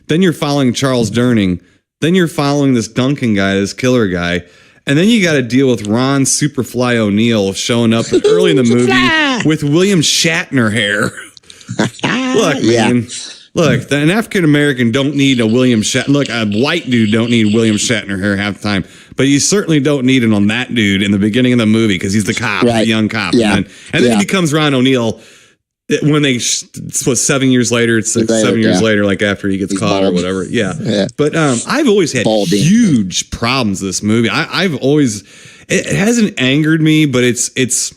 then you're following Charles Durning, then you're following this Duncan guy, this killer guy, and then you got to deal with Ron Superfly O'Neill showing up early in the movie with William Shatner hair. Look, man. Look, an African American don't need a William Shatner. Look, a white dude don't need William Shatner hair half the time, but you certainly don't need it on that dude in the beginning of the movie because he's the cop, the young cop. Yeah. And then he becomes Ron O'Neill when they 7 years later. It's like 7 years later, like after he gets caught or whatever. Yeah. But I've always had huge problems with this movie. I've always, it hasn't angered me, but it's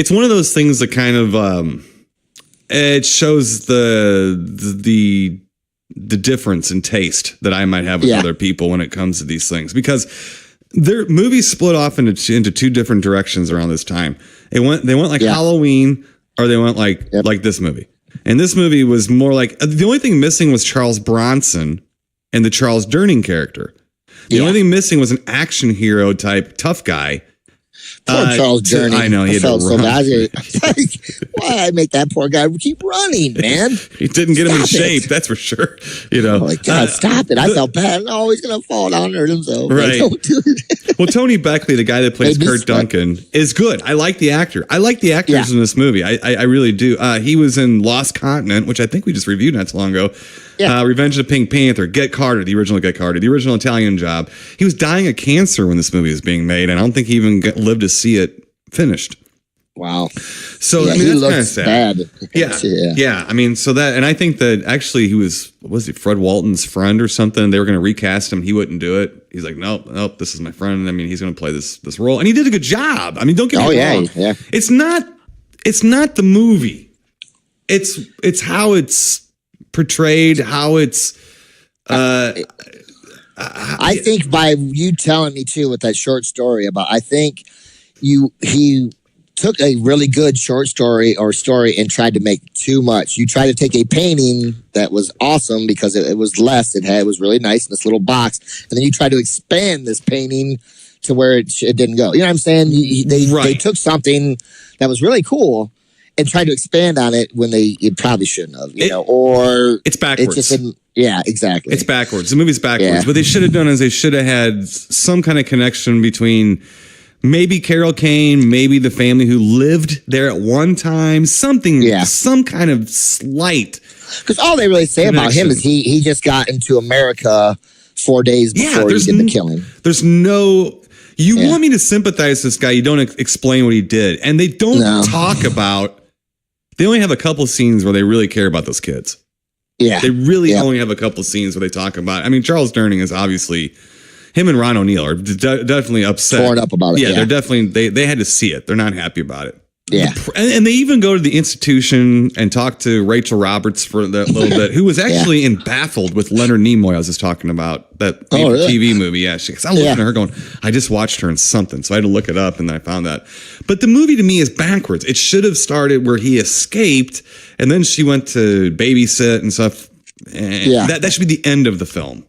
one of those things that kind of it shows the difference in taste that I might have with other people when it comes to these things, because their movies split off into two different directions around this time. They went like Halloween, or they went like this movie. And this movie was more like, the only thing missing was Charles Bronson and the Charles Durning character. The only thing missing was an action hero type tough guy. Poor Charles Durning. I know, he felt so bad. Why I make that poor guy keep running, man? He didn't get him in shape, that's for sure. You know, oh my God, stop it! I felt bad. No, he's gonna fall down and hurt himself. Right. Well, Tony Beckley, the guy that plays Kurt Duncan, is good. I like the actor. I like the actors in this movie. I really do. He was in Lost Continent, which I think we just reviewed not so long ago. Revenge of the Pink Panther, Get Carter, the original Get Carter, the original Italian Job. He was dying of cancer when this movie was being made, and I don't think he even lived to see it finished. Wow. So I mean, that's kind of sad. Bad. Yeah. I mean, so that, and I think that actually he was he Fred Walton's friend or something? They were going to recast him. He wouldn't do it. He's like, nope, this is my friend. I mean, he's going to play this role, and he did a good job. I mean, don't get me wrong. Yeah. It's not the movie. It's how it's portrayed, how it's. I think by you telling me too with that short story about, I think he took a really good short story and tried to make too much. You tried to take a painting that was awesome because it was less. It was really nice in this little box, and then you tried to expand this painting to where it didn't go. You know what I'm saying? They took something that was really cool and tried to expand on it when it probably shouldn't have, or it's backwards. It just didn't, exactly. It's backwards. The movie's backwards. Yeah. What they should have done is they should have had some kind of connection between maybe Carol Kane, maybe the family who lived there at one time, something, some kind of slight. Because all they really say about him is he just got into America 4 days before he did the killing. There's no... You want me to sympathize with this guy, you don't explain what he did. And they don't talk about... They only have a couple scenes where they really care about those kids. Yeah. They really only have a couple scenes where they talk about... I mean, Charles Durning is obviously... Him and Ron O'Neill are definitely upset. Torn up about it. Yeah, they're definitely... They had to see it. They're not happy about it. Yeah. And they even go to the institution and talk to Rachel Roberts for that little bit, who was actually in Baffled with Leonard Nimoy I was just talking about, that TV movie. Yeah, because I'm looking at her going, I just watched her in something, so I had to look it up, and then I found that. But the movie to me is backwards. It should have started where he escaped, and then she went to babysit and stuff. And that should be the end of the film.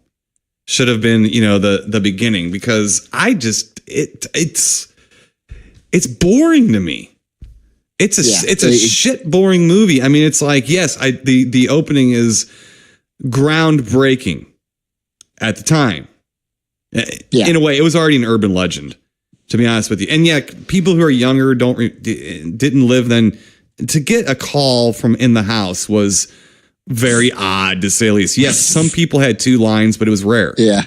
Should have been, the beginning, because I just, it's boring to me. It's a shit boring movie. I mean, it's like, yes, the opening is groundbreaking at the time. In a way, it was already an urban legend, to be honest with you. And yeah, people who are younger didn't live then. To get a call from in the house was very odd, to say the least. Yes, some people had 2 lines, but it was rare. Yeah.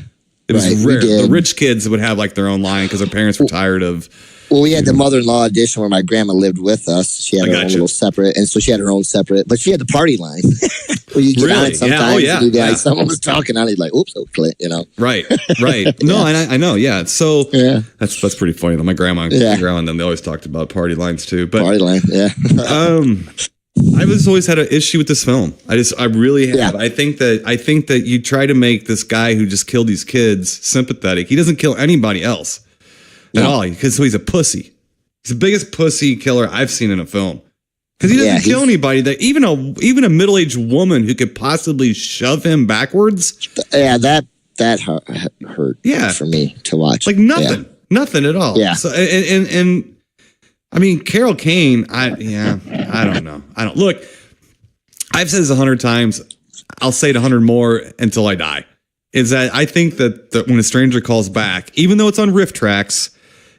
It was rare. The rich kids would have like their own line because their parents were tired of. Well, we had the mother-in-law edition where my grandma lived with us. She had her own little separate, and so she had her own separate, but she had the party line. Where you get on it sometimes, someone was talking on it, like, oops, okay, you know. Right. No, I know, yeah. So that's pretty funny. My grandma and them, they always talked about party lines too. But party line, yeah. I've always had an issue with this film. I really have. Yeah. I think that you try to make this guy who just killed these kids sympathetic. He doesn't kill anybody else at all, because he's a pussy. He's the biggest pussy killer I've seen in a film. Because he doesn't kill anybody. That even a middle-aged woman who could possibly shove him backwards. Yeah, that hurt. Yeah. For me to watch. Like nothing at all. Yeah. So and I mean, Carol Kane. I don't know. Look. I've said this 100 times. I'll say it 100 more until I die. Is that I think that When a Stranger Calls Back, even though it's on riff tracks,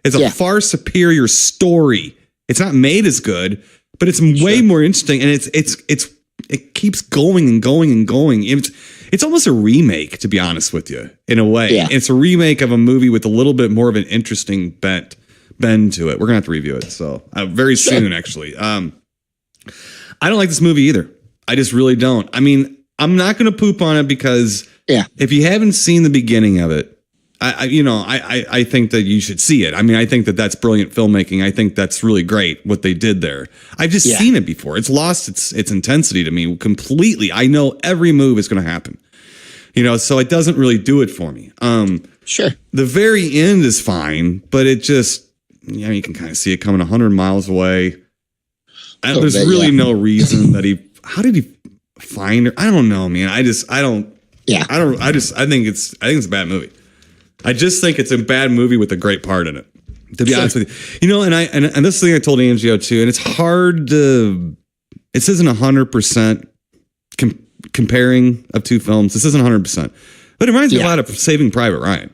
it's a far superior story. It's not made as good, but it's way more interesting, and it keeps going and going and going. It's almost a remake, to be honest with you, in a way. Yeah. It's a remake of a movie with a little bit more of an interesting bend to it. We're gonna have to review it very soon, actually. I don't like this movie either. I just really don't. I mean, I'm not gonna poop on it because if you haven't seen the beginning of it, I think that you should see it. I mean, I think that that's brilliant filmmaking. I think that's really great what they did there. I've just seen it before. It's lost its intensity to me completely. I know every move is going to happen, so it doesn't really do it for me. Sure. The very end is fine, but it just, you can kind of see it coming 100 miles away. There's really no reason that how did he find her? I don't know, man. I think it's a bad movie. I just think it's a bad movie with a great part in it, to be honest with you. And this thing I told Angio too, and it's hard to, this isn't 100% comparing of two films. This isn't 100%, but it reminds me a lot of Saving Private Ryan.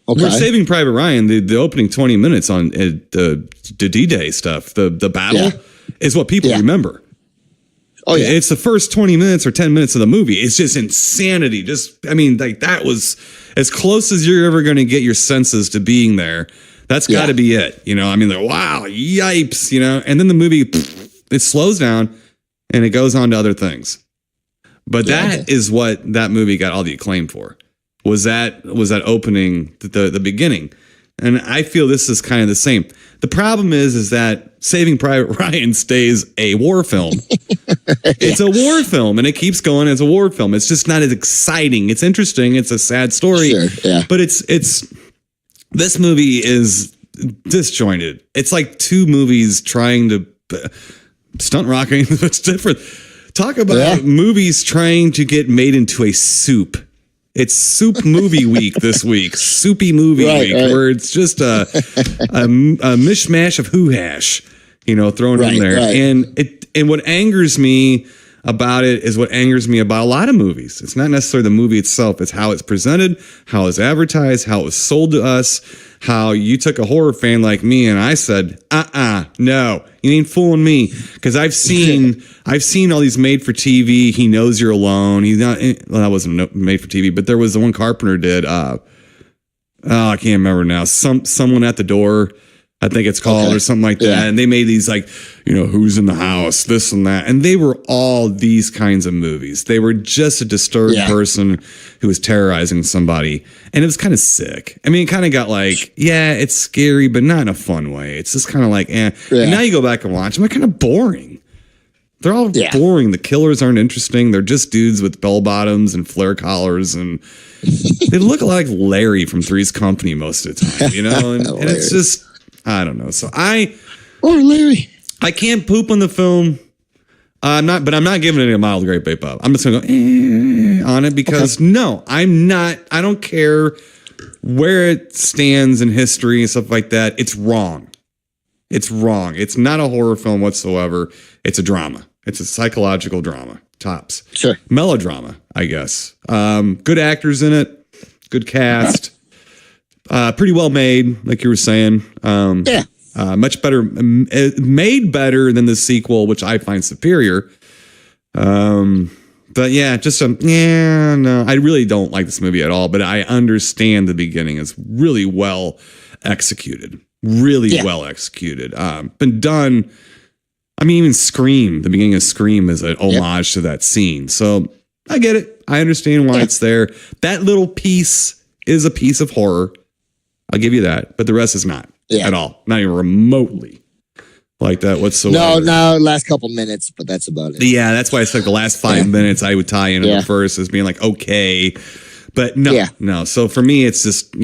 Okay. Where Saving Private Ryan, the opening 20 minutes on the D-Day stuff, the battle is what people remember. Oh yeah. It's the first 20 minutes or 10 minutes of the movie. It's just insanity. That was as close as you're ever going to get your senses to being there. That's got to be it. Wow, yipes, and then the movie, it slows down and it goes on to other things. But that is what that movie got all the acclaim for. Was that opening, the beginning. And I feel this is kind of the same. The problem is that Saving Private Ryan stays a war film. It's a war film, and it keeps going as a war film. It's just not as exciting. It's interesting. It's a sad story. Sure, but it's this movie is disjointed. It's like two movies trying to stunt rocking. It's different. Talk about movies trying to get made into a soup. It's Soup Movie Week this week. Soupy Movie Week, where it's just a mishmash of hoo-hash, thrown in there. Right. And what angers me about it is what angers me about a lot of movies. It's not necessarily the movie itself. It's how it's presented, how it's advertised, how it was sold to us, how you took a horror fan like me and I said, no, you ain't fooling me. Because I've seen all these made for TV. He Knows You're Alone. He's not, well, that wasn't made for TV, but there was the one Carpenter did. I can't remember now. Someone at the Door, I think it's called, or something like that. Yeah. And they made these Who's in the House, this and that. And they were all these kinds of movies. They were just a disturbed person who was terrorizing somebody. And it was kind of sick. I mean, it kind of got it's scary, but not in a fun way. It's just kind of And now you go back and watch them, they're kind of boring. They're all boring. The killers aren't interesting. They're just dudes with bell bottoms and flare collars, and they look like Larry from Three's Company most of the time, and it's just, I don't know. So Larry. I can't poop on the film. I'm not giving it a mild grade bait up. I'm just gonna go on it because I'm not. I don't care where it stands in history and stuff like that. It's wrong. It's wrong. It's not a horror film whatsoever. It's a drama. It's a psychological drama. Tops. Sure. Melodrama, I guess. Good actors in it. Good cast. Pretty well made, like you were saying. Yeah. Much better, made better than the sequel, which I find superior. But yeah, no, I really don't like this movie at all, but I understand the beginning is really well executed. Really well executed. Been done. I mean, even Scream, the beginning of Scream is an homage to that scene. So I get it. I understand why it's there. That little piece is a piece of horror. I'll give you that. But the rest is not at all. Not even remotely like that whatsoever. No, last couple minutes, but that's about it. Yeah, that's why I said the last 5 minutes I would tie into the first as being like, okay. But no. So for me, it's just, but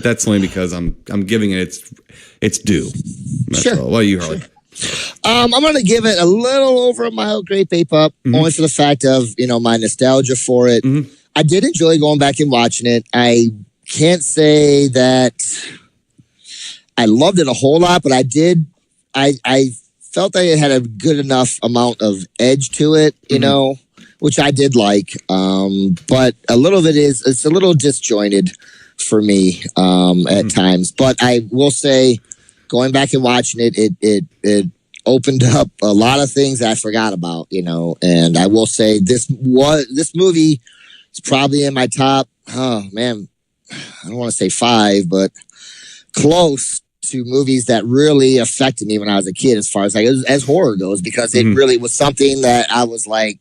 that's only because I'm giving it its due. That's all. What are you, Harley? I'm going to give it a little over a mild grape ape up, only for the fact of, my nostalgia for it. I did enjoy going back and watching it. I can't say that I loved it a whole lot, but I felt that it had a good enough amount of edge to it, which I did like. But a little of it's a little disjointed for me at times. But I will say, going back and watching it opened up a lot of things I forgot about, and I will say this movie is probably in my top, I don't want to say 5, but close to movies that really affected me when I was a kid as far as horror goes, because it really was something that I was like,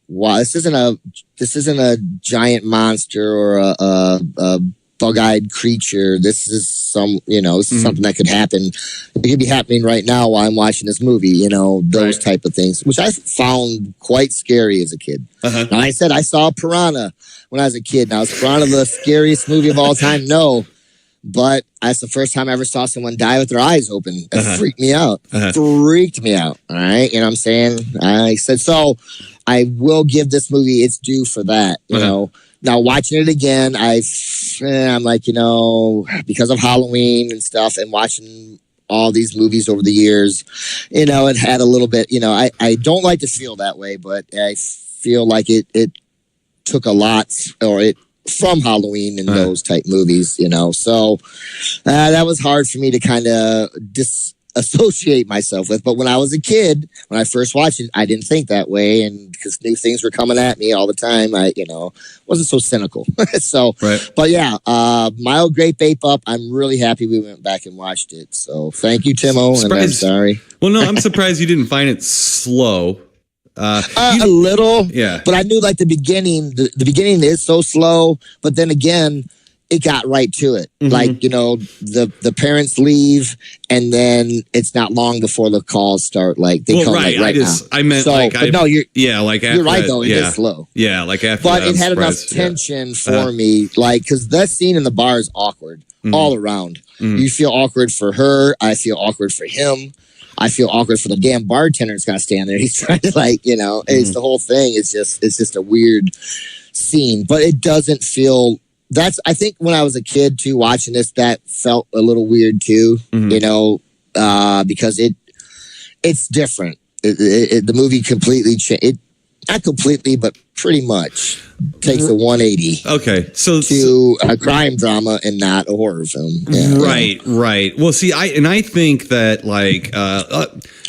wow, this isn't a giant monster or a bug-eyed creature. This is this is something that could happen. It could be happening right now while I'm watching this movie, those type of things, which I found quite scary as a kid. Now, I said I saw Piranha when I was a kid. Now, is Piranha the scariest movie of all time? No. But that's the first time I ever saw someone die with their eyes open. That freaked me out. Freaked me out. All right. You know what I'm saying? I said, so I will give this movie its due for that, Now, watching it again, I'm like, because of Halloween and stuff and watching all these movies over the years, it had a little bit, I don't like to feel that way, but I feel like it took a lot from Halloween and those type movies, So that was hard for me to kind of disassociate myself with. But when I was a kid, when I first watched it, I didn't think that way. And because new things were coming at me all the time, I, wasn't so cynical. But yeah, mild grape ape up. I'm really happy we went back and watched it. So thank you, Timo. And I'm sorry. Well, no, I'm surprised you didn't find it slow. A little, yeah. But I knew like the beginning is so slow, but then again, it got right to it. Like, the parents leave and then it's not long before the calls start. Like they come right now. I meant so, like, but no, you're after right though. It is slow. Yeah. Like after but that, it had enough tension for me. Like, cause that scene in the bar is awkward all around. You feel awkward for her. I feel awkward for him. I feel awkward for the damn bartender that's got to stand there. He's trying to it's the whole thing. It's just a weird scene, but it doesn't feel I think when I was a kid too, watching this, that felt a little weird too, because it's different. The movie completely changed. Not completely, but pretty much takes a 180. Okay, to a crime drama and not a horror film. Yeah, right. Well, see, I think that like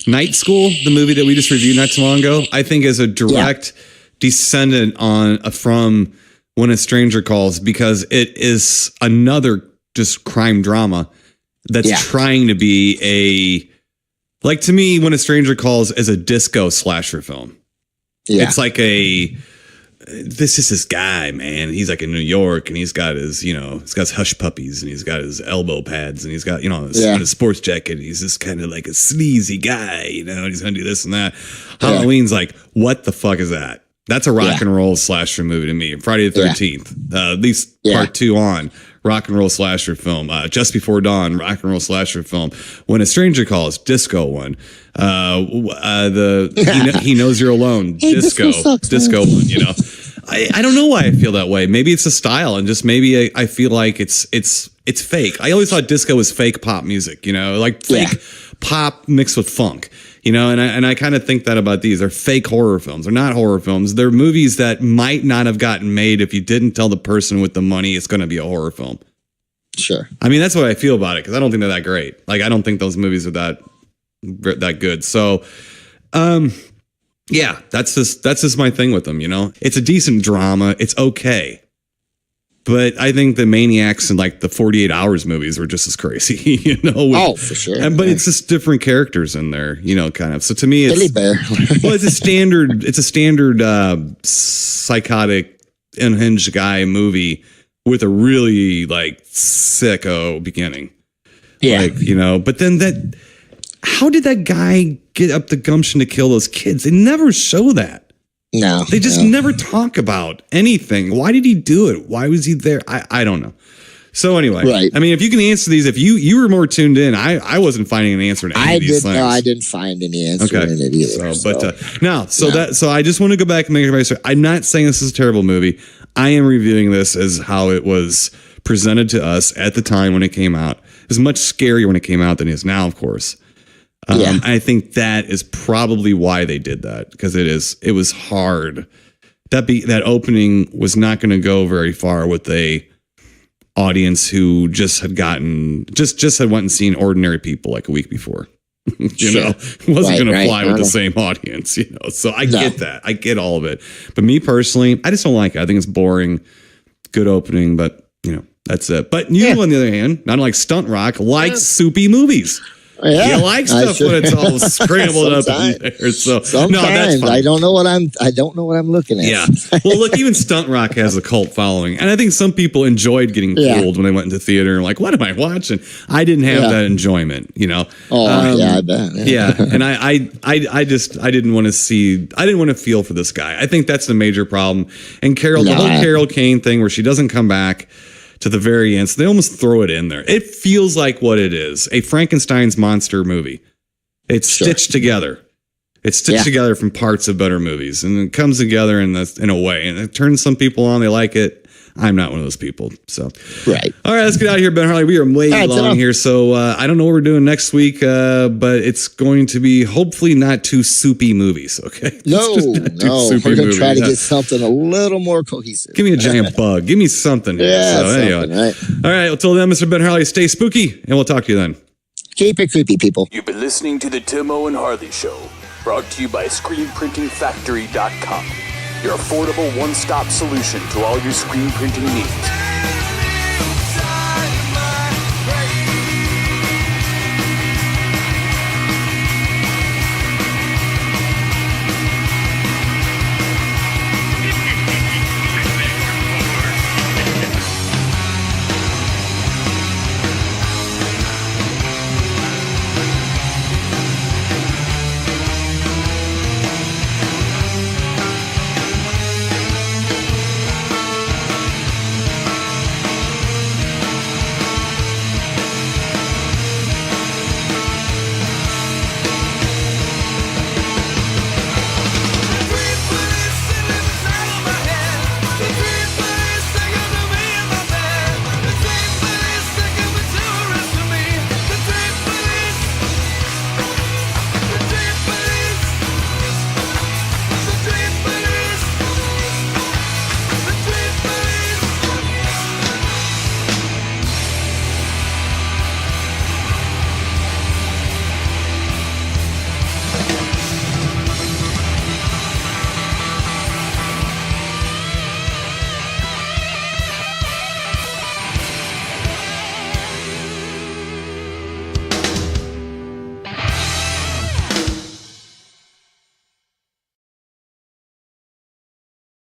Night School, the movie that we just reviewed not too long ago, I think is a direct descendant from When a Stranger Calls, because it is another just crime drama that's trying to be to me, When a Stranger Calls is a disco slasher film. Yeah. It's like this is this guy, man. He's like in New York and he's got his, he's got his hush puppies and he's got his elbow pads and he's got, his sports jacket. He's just kind of like a sleazy guy, he's going to do this and that. Halloween's like, what the fuck is that? That's a rock and roll slasher movie to me. Friday the 13th, at least part 2 on. Rock and roll slasher film. Just Before Dawn, rock and roll slasher film. When a Stranger Calls, disco one. He Knows You're Alone, hey, disco sucks, one. I don't know why I feel that way. Maybe it's a style, and just maybe I feel like it's fake. I always thought disco was fake pop music, like fake pop mixed with funk, and I kind of think that about these. They're fake horror films. They're not horror films. They're movies that might not have gotten made if you didn't tell the person with the money it's going to be a horror film. Sure. I mean, that's what I feel about it, because I don't think they're that great. Like, I don't think those movies are that good. So, yeah, that's just my thing with them. It's a decent drama. It's okay. But I think the Maniacs and like the 48 Hours movies were just as crazy, for sure. But it's just different characters in there, kind of. So to me, it's Billy Bear. well, it's a standard psychotic, unhinged guy movie with a really like sicko beginning. Yeah. But then how did that guy get up the gumption to kill those kids? They never show that. No. They just never talk about anything. Why did he do it? Why was he there? I don't know. So anyway, right. I mean, if you can answer these, if you were more tuned in, I wasn't finding an answer to any of these things. No, I didn't find any answer in it either. So I just want to go back and make everybody say, I'm not saying this is a terrible movie. I am reviewing this as how it was presented to us at the time when it came out. It was much scarier when it came out than it is now, of course. I think that is probably why they did that, because it was hard. That opening was not going to go very far with a audience who just had went and seen Ordinary People like a week before. It wasn't going to fly with the same audience, So I get that. I get all of it. But me personally, I just don't like it. I think it's boring. Good opening, but that's it. But you, on the other hand, not like Stunt Rock, likes soupy movies. Yeah, you like stuff when it's all scrambled up in there. So sometimes I don't know what I'm looking at. Yeah. Well, look, even Stunt Rock has a cult following, and I think some people enjoyed getting fooled when they went into theater and like, what am I watching? I didn't have that enjoyment, Oh, I bet. Yeah, and I didn't want to feel for this guy. I think that's the major problem. And the whole Carol Kane thing where she doesn't come back to the very end. So they almost throw it in there. It feels like what it is, a Frankenstein's monster movie. It's stitched together. It's stitched together from parts of better movies, and it comes together in a way, and it turns some people on. They like it. I'm not one of those people. So, right. All right, let's get out of here, Ben Harley. We are way long here, so I don't know what we're doing next week, but it's going to be hopefully not too soupy movies. Okay. No. We're going to try to get something a little more cohesive. Give me a giant bug. Give me something. Something, right? All right. Until then, Mr. Ben Harley, stay spooky, and we'll talk to you then. Keep it creepy, people. You've been listening to the Timo and Harley Show, brought to you by ScreenPrintingFactory.com. Your affordable one-stop solution to all your screen printing needs.